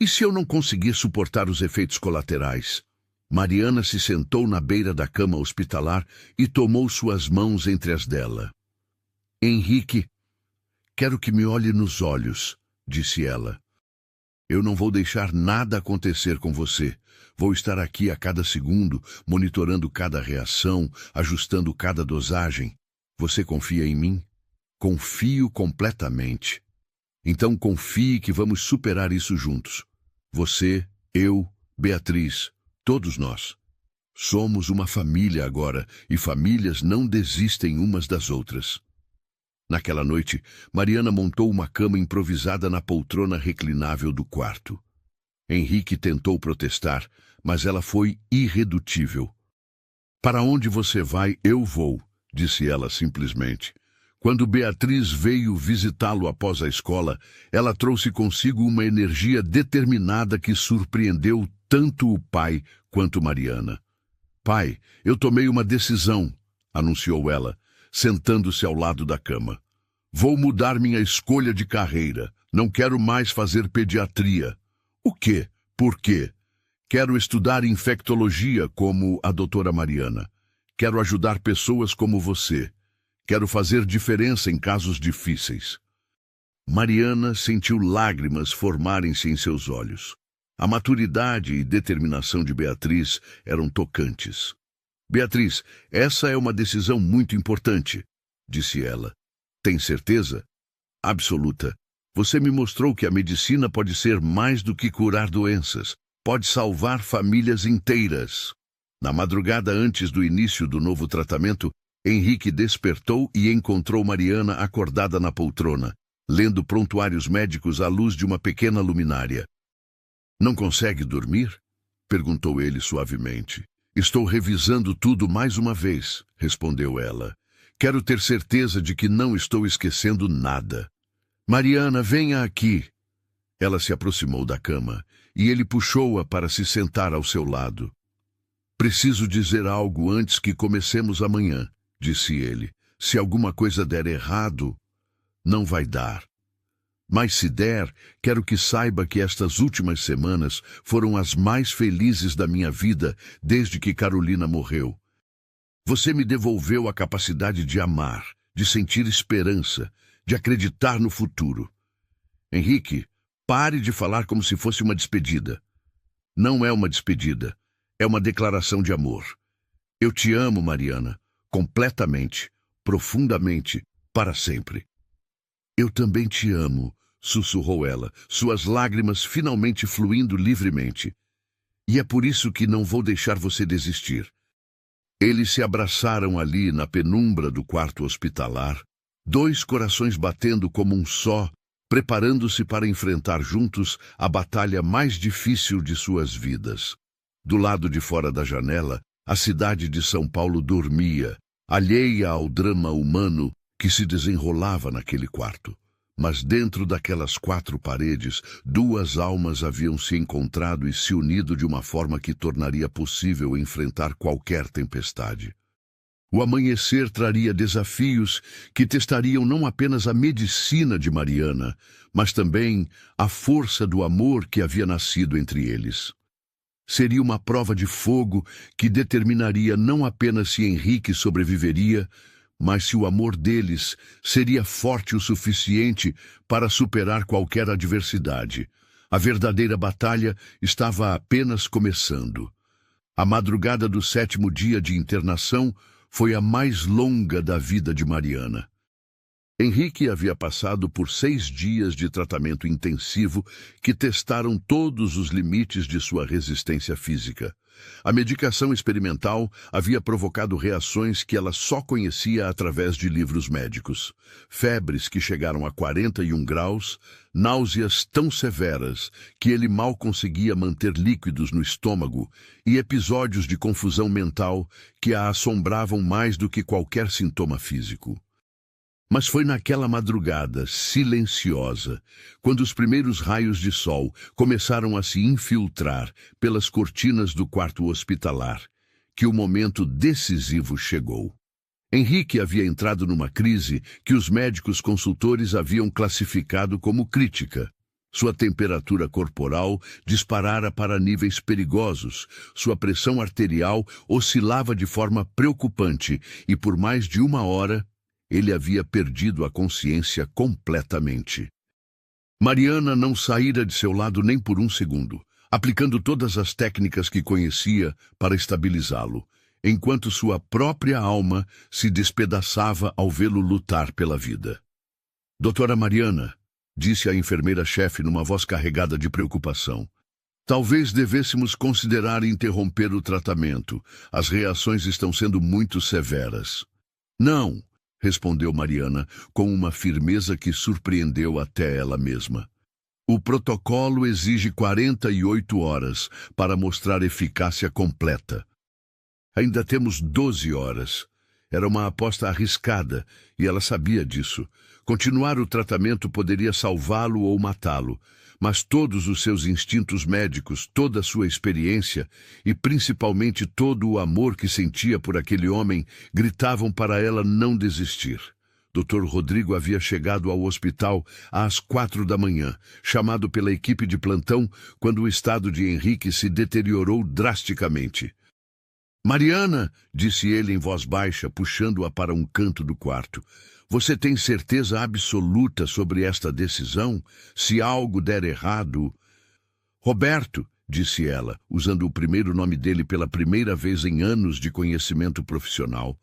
E se eu não conseguir suportar os efeitos colaterais? Mariana se sentou na beira da cama hospitalar e tomou suas mãos entre as dela. Henrique, quero que me olhe nos olhos, disse ela. Eu não vou deixar nada acontecer com você. Vou estar aqui a cada segundo, monitorando cada reação, ajustando cada dosagem. Você confia em mim? Confio completamente. Então confie que vamos superar isso juntos. Você, eu, Beatriz, todos nós. Somos uma família agora, e famílias não desistem umas das outras. Naquela noite, Mariana montou uma cama improvisada na poltrona reclinável do quarto. Henrique tentou protestar, mas ela foi irredutível. Para onde você vai, eu vou, disse ela simplesmente. Quando Beatriz veio visitá-lo após a escola, ela trouxe consigo uma energia determinada que surpreendeu tanto o pai quanto Mariana. Pai, eu tomei uma decisão, anunciou ela, sentando-se ao lado da cama. Vou mudar minha escolha de carreira. Não quero mais fazer pediatria. O quê? Por quê? Quero estudar infectologia como a doutora Mariana. Quero ajudar pessoas como você. Quero fazer diferença em casos difíceis. Mariana sentiu lágrimas formarem-se em seus olhos. A maturidade e determinação de Beatriz eram tocantes. Beatriz, essa é uma decisão muito importante, disse ela. Tem certeza? Absoluta. Você me mostrou que a medicina pode ser mais do que curar doenças. Pode salvar famílias inteiras. Na madrugada antes do início do novo tratamento, Henrique despertou e encontrou Mariana acordada na poltrona, lendo prontuários médicos à luz de uma pequena luminária. Não consegue dormir? Perguntou ele suavemente. Estou revisando tudo mais uma vez, respondeu ela. Quero ter certeza de que não estou esquecendo nada. Mariana, venha aqui. Ela se aproximou da cama e ele puxou-a para se sentar ao seu lado. Preciso dizer algo antes que comecemos amanhã, disse ele. Se alguma coisa der errado, não vai dar. Mas se der, quero que saiba que estas últimas semanas foram as mais felizes da minha vida desde que Carolina morreu. Você me devolveu a capacidade de amar, de sentir esperança, de acreditar no futuro. Henrique, pare de falar como se fosse uma despedida. Não é uma despedida, é uma declaração de amor. Eu te amo, Mariana, completamente, profundamente, para sempre. Eu também te amo, sussurrou ela, suas lágrimas finalmente fluindo livremente. E é por isso que não vou deixar você desistir. Eles se abraçaram ali na penumbra do quarto hospitalar, dois corações batendo como um só, preparando-se para enfrentar juntos a batalha mais difícil de suas vidas. Do lado de fora da janela, a cidade de São Paulo dormia, alheia ao drama humano que se desenrolava naquele quarto. Mas dentro daquelas quatro paredes, duas almas haviam se encontrado e se unido de uma forma que tornaria possível enfrentar qualquer tempestade. O amanhecer traria desafios que testariam não apenas a medicina de Mariana, mas também a força do amor que havia nascido entre eles. Seria uma prova de fogo que determinaria não apenas se Henrique sobreviveria, mas se o amor deles seria forte o suficiente para superar qualquer adversidade. A verdadeira batalha estava apenas começando. A madrugada do 7º dia de internação foi a mais longa da vida de Mariana. Henrique havia passado por 6 dias de tratamento intensivo que testaram todos os limites de sua resistência física. A medicação experimental havia provocado reações que ela só conhecia através de livros médicos. Febres que chegaram a 41 graus, náuseas tão severas que ele mal conseguia manter líquidos no estômago e episódios de confusão mental que a assombravam mais do que qualquer sintoma físico. Mas foi naquela madrugada silenciosa, quando os primeiros raios de sol começaram a se infiltrar pelas cortinas do quarto hospitalar, que o momento decisivo chegou. Henrique havia entrado numa crise que os médicos consultores haviam classificado como crítica. Sua temperatura corporal disparara para níveis perigosos, sua pressão arterial oscilava de forma preocupante e por mais de 1 hora ele havia perdido a consciência completamente. Mariana não saíra de seu lado nem por 1 segundo, aplicando todas as técnicas que conhecia para estabilizá-lo, enquanto sua própria alma se despedaçava ao vê-lo lutar pela vida. Doutora Mariana, disse a enfermeira-chefe numa voz carregada de preocupação, talvez devêssemos considerar interromper o tratamento. As reações estão sendo muito severas. Não, respondeu Mariana com uma firmeza que surpreendeu até ela mesma. O protocolo exige 48 horas para mostrar eficácia completa. Ainda temos 12 horas. Era uma aposta arriscada e ela sabia disso. Continuar o tratamento poderia salvá-lo ou matá-lo, mas todos os seus instintos médicos, toda a sua experiência e principalmente todo o amor que sentia por aquele homem gritavam para ela não desistir. Dr. Rodrigo havia chegado ao hospital às 4 da manhã, chamado pela equipe de plantão quando o estado de Henrique se deteriorou drasticamente. Mariana, disse ele em voz baixa, puxando-a para um canto do quarto, você tem certeza absoluta sobre esta decisão? Se algo der errado... Roberto, disse ela, usando o primeiro nome dele pela primeira vez em anos de conhecimento profissional.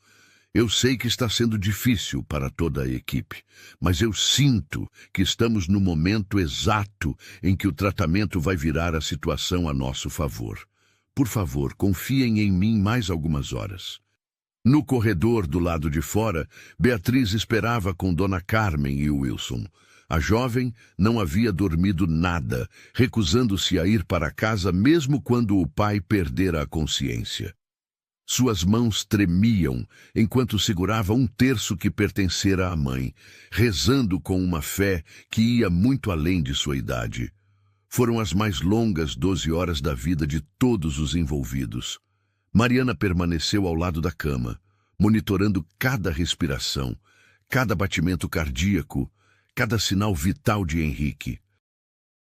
Eu sei que está sendo difícil para toda a equipe, mas eu sinto que estamos no momento exato em que o tratamento vai virar a situação a nosso favor. Por favor, confiem em mim mais algumas horas. No corredor do lado de fora, Beatriz esperava com Dona Carmen e Wilson. A jovem não havia dormido nada, recusando-se a ir para casa mesmo quando o pai perdera a consciência. Suas mãos tremiam enquanto segurava 1/3 que pertencera à mãe, rezando com uma fé que ia muito além de sua idade. Foram as mais longas 12 horas da vida de todos os envolvidos. Mariana permaneceu ao lado da cama, monitorando cada respiração, cada batimento cardíaco, cada sinal vital de Henrique.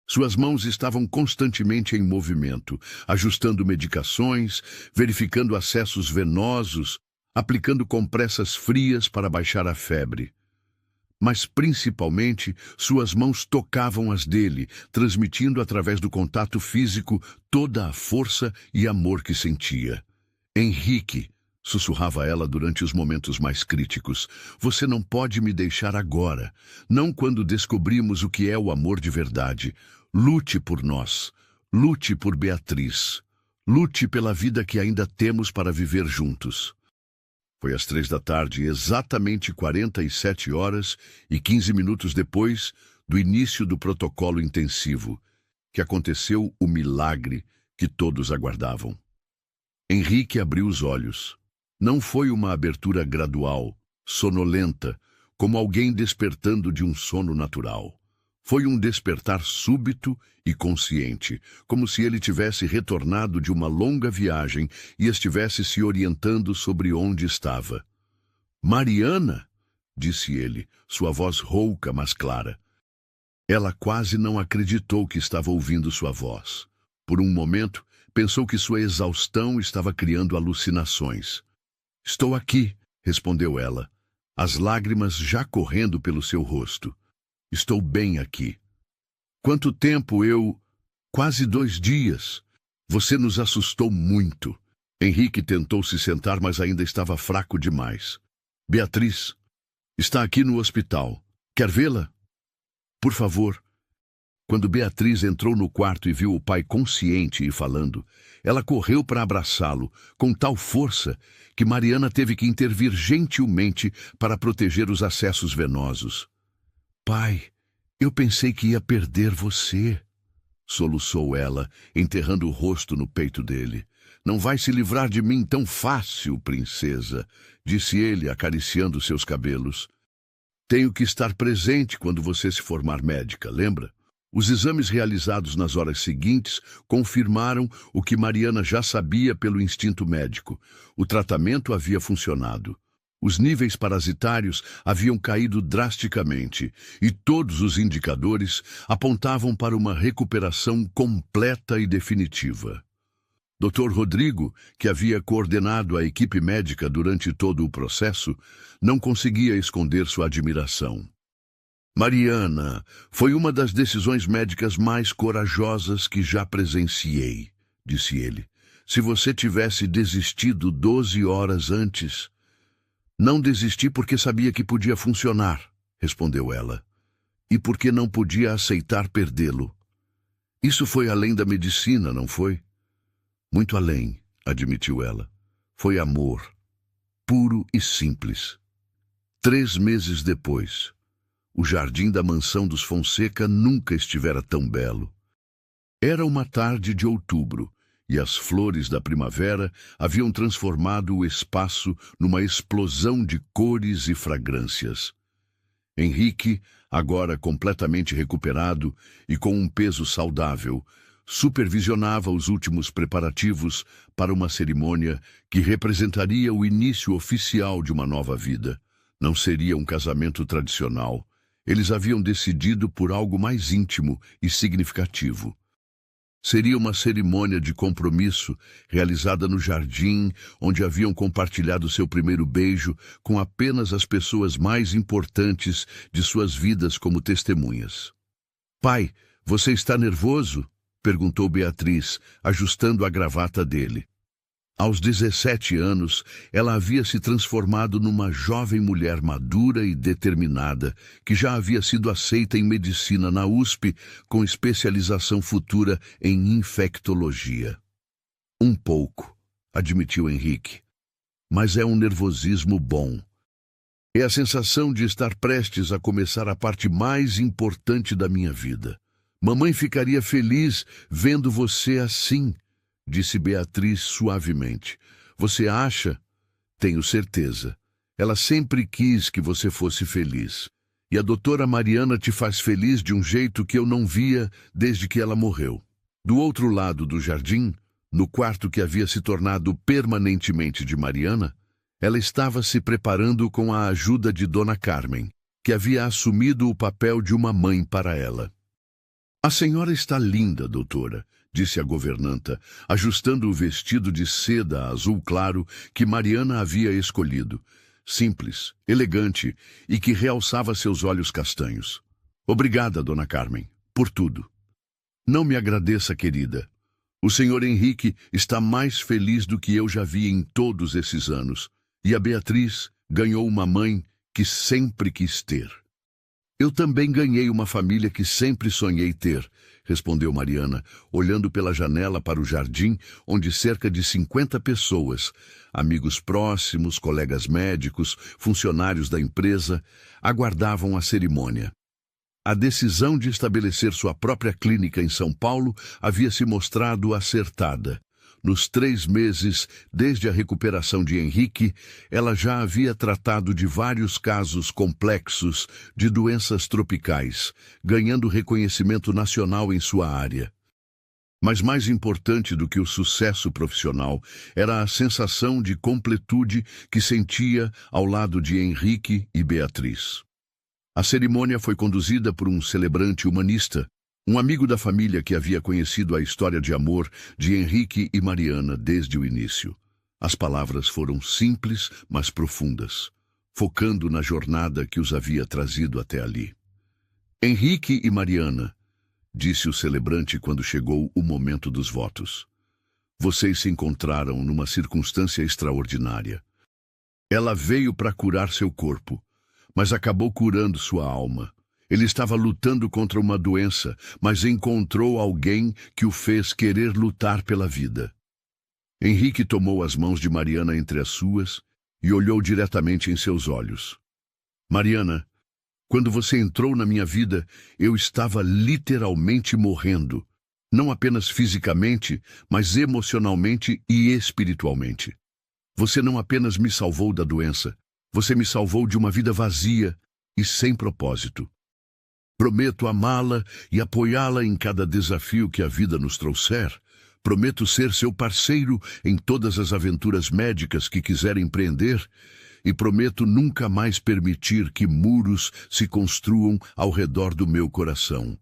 Suas mãos estavam constantemente em movimento, ajustando medicações, verificando acessos venosos, aplicando compressas frias para baixar a febre. Mas, principalmente, suas mãos tocavam as dele, transmitindo através do contato físico toda a força e amor que sentia. Henrique, sussurrava ela durante os momentos mais críticos, você não pode me deixar agora, não quando descobrimos o que é o amor de verdade. Lute por nós, lute por Beatriz, lute pela vida que ainda temos para viver juntos. Foi às 3 da tarde, exatamente 47 horas e 15 minutos depois do início do protocolo intensivo, que aconteceu o milagre que todos aguardavam. Henrique abriu os olhos. Não foi uma abertura gradual, sonolenta, como alguém despertando de um sono natural. Foi um despertar súbito e consciente, como se ele tivesse retornado de uma longa viagem e estivesse se orientando sobre onde estava. Mariana, disse ele, sua voz rouca, mas clara. Ela quase não acreditou que estava ouvindo sua voz. Por um momento, pensou que sua exaustão estava criando alucinações. Estou aqui, respondeu ela, as lágrimas já correndo pelo seu rosto. Estou bem aqui. Quanto tempo eu... Quase 2 dias. Você nos assustou muito. Henrique tentou se sentar, mas ainda estava fraco demais. Beatriz, está aqui no hospital. Quer vê-la? Por favor. Quando Beatriz entrou no quarto e viu o pai consciente e falando, ela correu para abraçá-lo com tal força que Mariana teve que intervir gentilmente para proteger os acessos venosos. "Pai, eu pensei que ia perder você", soluçou ela, enterrando o rosto no peito dele. "Não vai se livrar de mim tão fácil, princesa", disse ele, acariciando seus cabelos. "Tenho que estar presente quando você se formar médica, lembra?" Os exames realizados nas horas seguintes confirmaram o que Mariana já sabia pelo instinto médico. O tratamento havia funcionado. Os níveis parasitários haviam caído drasticamente e todos os indicadores apontavam para uma recuperação completa e definitiva. Dr. Rodrigo, que havia coordenado a equipe médica durante todo o processo, não conseguia esconder sua admiração. "Mariana, foi uma das decisões médicas mais corajosas que já presenciei", disse ele. "Se você tivesse desistido 12 horas antes..." "Não desisti porque sabia que podia funcionar", respondeu ela. "E porque não podia aceitar perdê-lo. Isso foi além da medicina, não foi?" "Muito além", admitiu ela. "Foi amor, puro e simples." 3 meses depois, o jardim da mansão dos Fonseca nunca estivera tão belo. Era uma tarde de outubro, e as flores da primavera haviam transformado o espaço numa explosão de cores e fragrâncias. Henrique, agora completamente recuperado e com um peso saudável, supervisionava os últimos preparativos para uma cerimônia que representaria o início oficial de uma nova vida. Não seria um casamento tradicional. Eles haviam decidido por algo mais íntimo e significativo. Seria uma cerimônia de compromisso realizada no jardim, onde haviam compartilhado seu primeiro beijo com apenas as pessoas mais importantes de suas vidas como testemunhas. "Pai, você está nervoso?", perguntou Beatriz, ajustando a gravata dele. Aos 17 anos, ela havia se transformado numa jovem mulher madura e determinada, que já havia sido aceita em medicina na USP, com especialização futura em infectologia. "Um pouco", admitiu Henrique, "mas é um nervosismo bom. É a sensação de estar prestes a começar a parte mais importante da minha vida. Mamãe ficaria feliz vendo você assim", disse Beatriz suavemente. "Você acha?" "Tenho certeza. Ela sempre quis que você fosse feliz. E a doutora Mariana te faz feliz de um jeito que eu não via desde que ela morreu." Do outro lado do jardim, no quarto que havia se tornado permanentemente de Mariana, ela estava se preparando com a ajuda de Dona Carmen, que havia assumido o papel de uma mãe para ela. "A senhora está linda, doutora", disse a governanta, ajustando o vestido de seda azul claro que Mariana havia escolhido, simples, elegante e que realçava seus olhos castanhos. "Obrigada, Dona Carmen, por tudo." "Não me agradeça, querida. O senhor Henrique está mais feliz do que eu já vi em todos esses anos, e a Beatriz ganhou uma mãe que sempre quis ter." "Eu também ganhei uma família que sempre sonhei ter", respondeu Mariana, olhando pela janela para o jardim, onde cerca de 50 pessoas, amigos próximos, colegas médicos, funcionários da empresa, aguardavam a cerimônia. A decisão de estabelecer sua própria clínica em São Paulo havia se mostrado acertada. Nos 3 meses desde a recuperação de Henrique, ela já havia tratado de vários casos complexos de doenças tropicais, ganhando reconhecimento nacional em sua área. Mas mais importante do que o sucesso profissional era a sensação de completude que sentia ao lado de Henrique e Beatriz. A cerimônia foi conduzida por um celebrante humanista, um amigo da família que havia conhecido a história de amor de Henrique e Mariana desde o início. As palavras foram simples, mas profundas, focando na jornada que os havia trazido até ali. "Henrique e Mariana", disse o celebrante quando chegou o momento dos votos. "Vocês se encontraram numa circunstância extraordinária. Ela veio para curar seu corpo, mas acabou curando sua alma. Ele estava lutando contra uma doença, mas encontrou alguém que o fez querer lutar pela vida. Henrique tomou as mãos de Mariana entre as suas e olhou diretamente em seus olhos. Mariana, quando você entrou na minha vida, eu estava literalmente morrendo. Não apenas fisicamente, mas emocionalmente e espiritualmente. Você não apenas me salvou da doença, você me salvou de uma vida vazia e sem propósito. Prometo amá-la e apoiá-la em cada desafio que a vida nos trouxer. Prometo ser seu parceiro em todas as aventuras médicas que quiser empreender. E prometo nunca mais permitir que muros se construam ao redor do meu coração.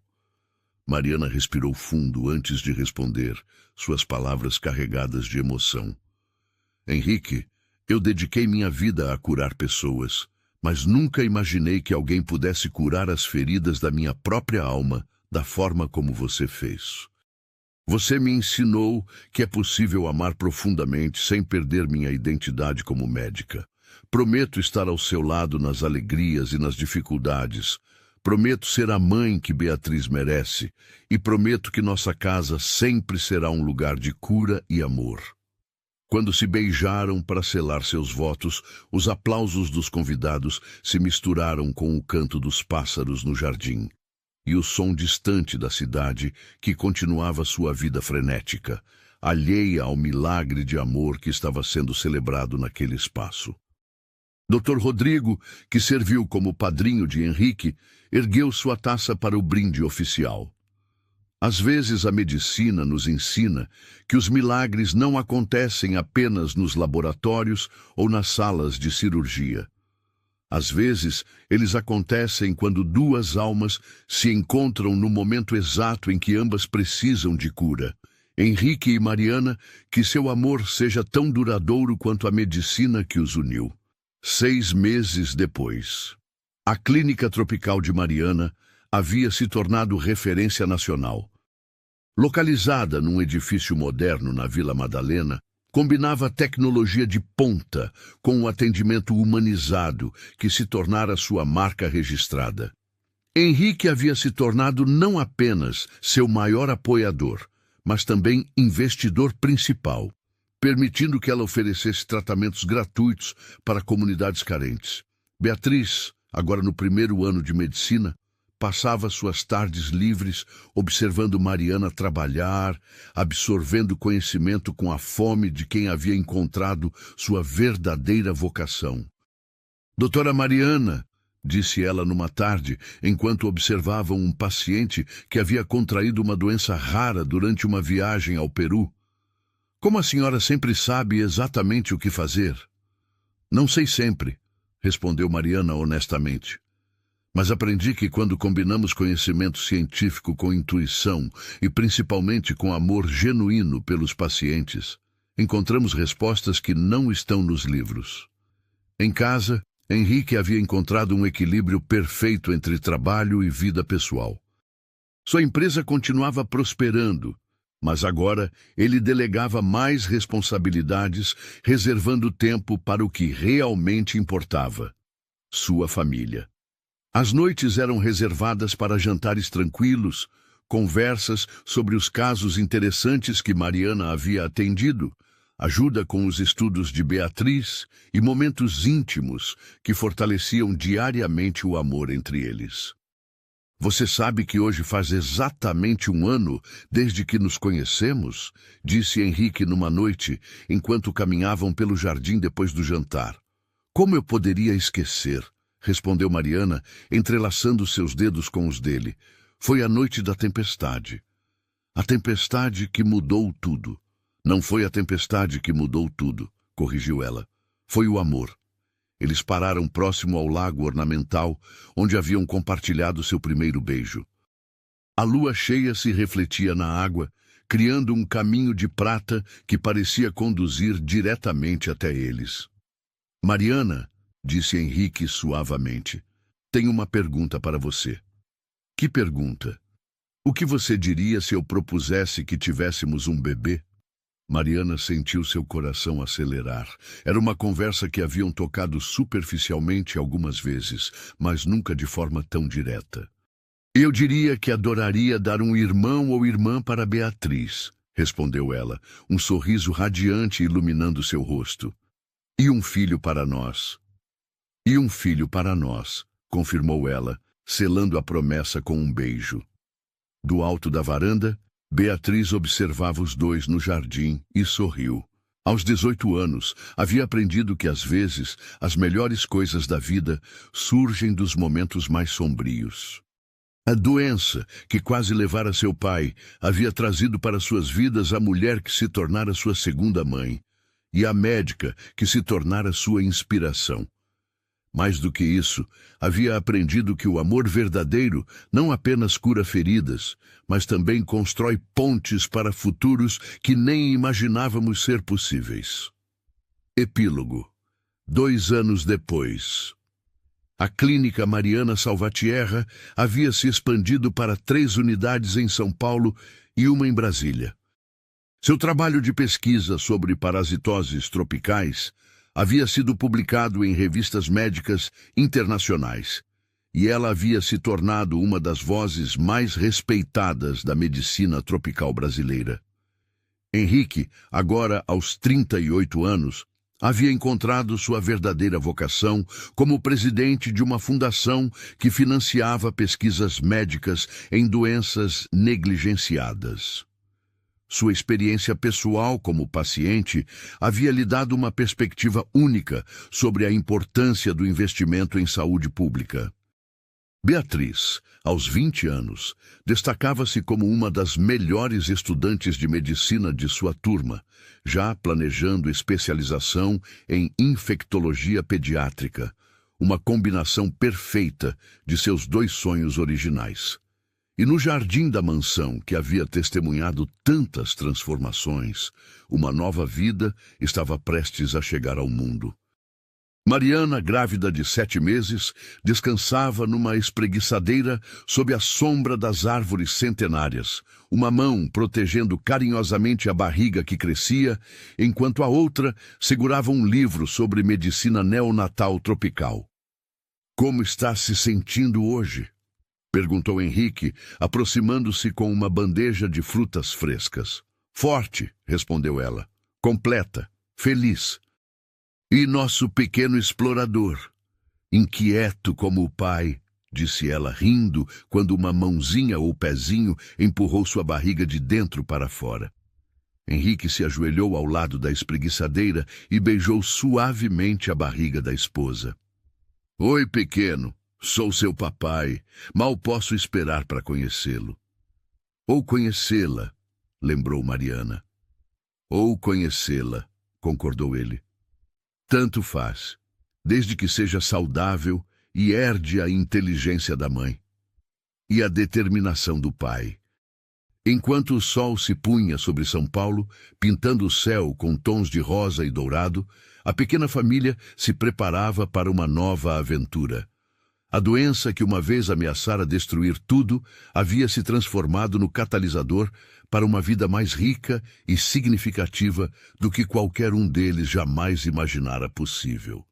Mariana respirou fundo antes de responder, suas palavras carregadas de emoção. Henrique, eu dediquei minha vida a curar pessoas, mas nunca imaginei que alguém pudesse curar as feridas da minha própria alma da forma como você fez. Você me ensinou que é possível amar profundamente sem perder minha identidade como médica. Prometo estar ao seu lado nas alegrias e nas dificuldades. Prometo ser a mãe que Beatriz merece. E prometo que nossa casa sempre será um lugar de cura e amor. Quando se beijaram para selar seus votos, os aplausos dos convidados se misturaram com o canto dos pássaros no jardim e o som distante da cidade que continuava sua vida frenética, alheia ao milagre de amor que estava sendo celebrado naquele espaço. Dr. Rodrigo, que serviu como padrinho de Henrique, ergueu sua taça para o brinde oficial. Às vezes a medicina nos ensina que os milagres não acontecem apenas nos laboratórios ou nas salas de cirurgia. Às vezes, eles acontecem quando duas almas se encontram no momento exato em que ambas precisam de cura. Henrique e Mariana, que seu amor seja tão duradouro quanto a medicina que os uniu. 6 meses depois, a Clínica Tropical de Mariana havia se tornado referência nacional. Localizada num edifício moderno na Vila Madalena, combinava tecnologia de ponta com o atendimento humanizado que se tornara sua marca registrada. Henrique havia se tornado não apenas seu maior apoiador, mas também investidor principal, permitindo que ela oferecesse tratamentos gratuitos para comunidades carentes. Beatriz, agora no 1º ano de medicina, passava suas tardes livres observando Mariana trabalhar, absorvendo conhecimento com a fome de quem havia encontrado sua verdadeira vocação. Doutora Mariana, disse ela numa tarde, enquanto observavam um paciente que havia contraído uma doença rara durante uma viagem ao Peru. Como a senhora sempre sabe exatamente o que fazer? Não sei sempre, respondeu Mariana honestamente. Mas aprendi que quando combinamos conhecimento científico com intuição e principalmente com amor genuíno pelos pacientes, encontramos respostas que não estão nos livros. Em casa, Henrique havia encontrado um equilíbrio perfeito entre trabalho e vida pessoal. Sua empresa continuava prosperando, mas agora ele delegava mais responsabilidades, reservando tempo para o que realmente importava: sua família. As noites eram reservadas para jantares tranquilos, conversas sobre os casos interessantes que Mariana havia atendido, ajuda com os estudos de Beatriz e momentos íntimos que fortaleciam diariamente o amor entre eles. Você sabe que hoje faz exatamente 1 ano desde que nos conhecemos? Disse Henrique numa noite, enquanto caminhavam pelo jardim depois do jantar. Como eu poderia esquecer? Respondeu Mariana, entrelaçando seus dedos com os dele. Foi a noite da tempestade. A tempestade que mudou tudo. Não foi a tempestade que mudou tudo, corrigiu ela. Foi o amor. Eles pararam próximo ao lago ornamental, onde haviam compartilhado seu primeiro beijo. A lua cheia se refletia na água, criando um caminho de prata que parecia conduzir diretamente até eles. Mariana, disse Henrique suavemente, tenho uma pergunta para você. Que pergunta? O que você diria se eu propusesse que tivéssemos um bebê? Mariana sentiu seu coração acelerar. Era uma conversa que haviam tocado superficialmente algumas vezes, mas nunca de forma tão direta. Eu diria que adoraria dar um irmão ou irmã para Beatriz, respondeu ela, um sorriso radiante iluminando seu rosto. E um filho para nós. E um filho para nós, confirmou ela, selando a promessa com um beijo. Do alto da varanda, Beatriz observava os dois no jardim e sorriu. Aos 18 anos, havia aprendido que, às vezes, as melhores coisas da vida surgem dos momentos mais sombrios. A doença, que quase levara seu pai, havia trazido para suas vidas a mulher que se tornara sua segunda mãe, e a médica que se tornara sua inspiração. Mais do que isso, havia aprendido que o amor verdadeiro não apenas cura feridas, mas também constrói pontes para futuros que nem imaginávamos ser possíveis. Epílogo. 2 anos depois. A Clínica Mariana Salvatierra havia se expandido para 3 unidades em São Paulo e uma em Brasília. Seu trabalho de pesquisa sobre parasitoses tropicais havia sido publicado em revistas médicas internacionais, e ela havia se tornado uma das vozes mais respeitadas da medicina tropical brasileira. Henrique, agora aos 38 anos, havia encontrado sua verdadeira vocação como presidente de uma fundação que financiava pesquisas médicas em doenças negligenciadas. Sua experiência pessoal como paciente havia lhe dado uma perspectiva única sobre a importância do investimento em saúde pública. Beatriz, aos 20 anos, destacava-se como uma das melhores estudantes de medicina de sua turma, já planejando especialização em infectologia pediátrica, uma combinação perfeita de seus 2 sonhos originais. E no jardim da mansão, que havia testemunhado tantas transformações, uma nova vida estava prestes a chegar ao mundo. Mariana, grávida de 7 meses, descansava numa espreguiçadeira sob a sombra das árvores centenárias, uma mão protegendo carinhosamente a barriga que crescia, enquanto a outra segurava um livro sobre medicina neonatal tropical. "Como está se sentindo hoje?" perguntou Henrique, aproximando-se com uma bandeja de frutas frescas. "Forte", respondeu ela. "Completa. Feliz." "E nosso pequeno explorador?" "Inquieto como o pai", disse ela, rindo, quando uma mãozinha ou pezinho empurrou sua barriga de dentro para fora. Henrique se ajoelhou ao lado da espreguiçadeira e beijou suavemente a barriga da esposa. "Oi, pequeno. Sou seu papai. Mal posso esperar para conhecê-lo." "Ou conhecê-la", lembrou Mariana. "Ou conhecê-la", concordou ele. "Tanto faz, desde que seja saudável e herde a inteligência da mãe e a determinação do pai." Enquanto o sol se punha sobre São Paulo, pintando o céu com tons de rosa e dourado, a pequena família se preparava para uma nova aventura. A doença que uma vez ameaçara destruir tudo havia se transformado no catalisador para uma vida mais rica e significativa do que qualquer um deles jamais imaginara possível.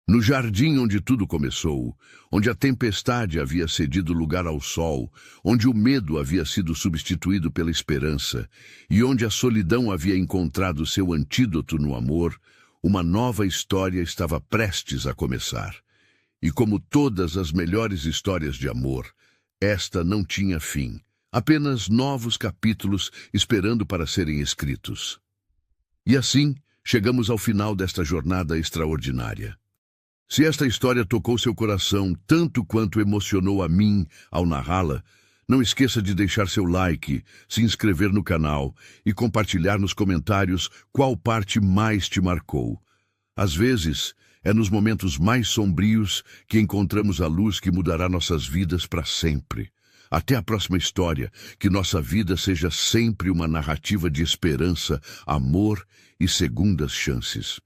No jardim onde tudo começou, onde a tempestade havia cedido lugar ao sol, onde o medo havia sido substituído pela esperança e onde a solidão havia encontrado seu antídoto no amor, uma nova história estava prestes a começar. E como todas as melhores histórias de amor, esta não tinha fim, apenas novos capítulos esperando para serem escritos. E assim, chegamos ao final desta jornada extraordinária. Se esta história tocou seu coração tanto quanto emocionou a mim ao narrá-la, não esqueça de deixar seu like, se inscrever no canal e compartilhar nos comentários qual parte mais te marcou. Às vezes, é nos momentos mais sombrios que encontramos a luz que mudará nossas vidas para sempre. Até a próxima história, que nossa vida seja sempre uma narrativa de esperança, amor e segundas chances.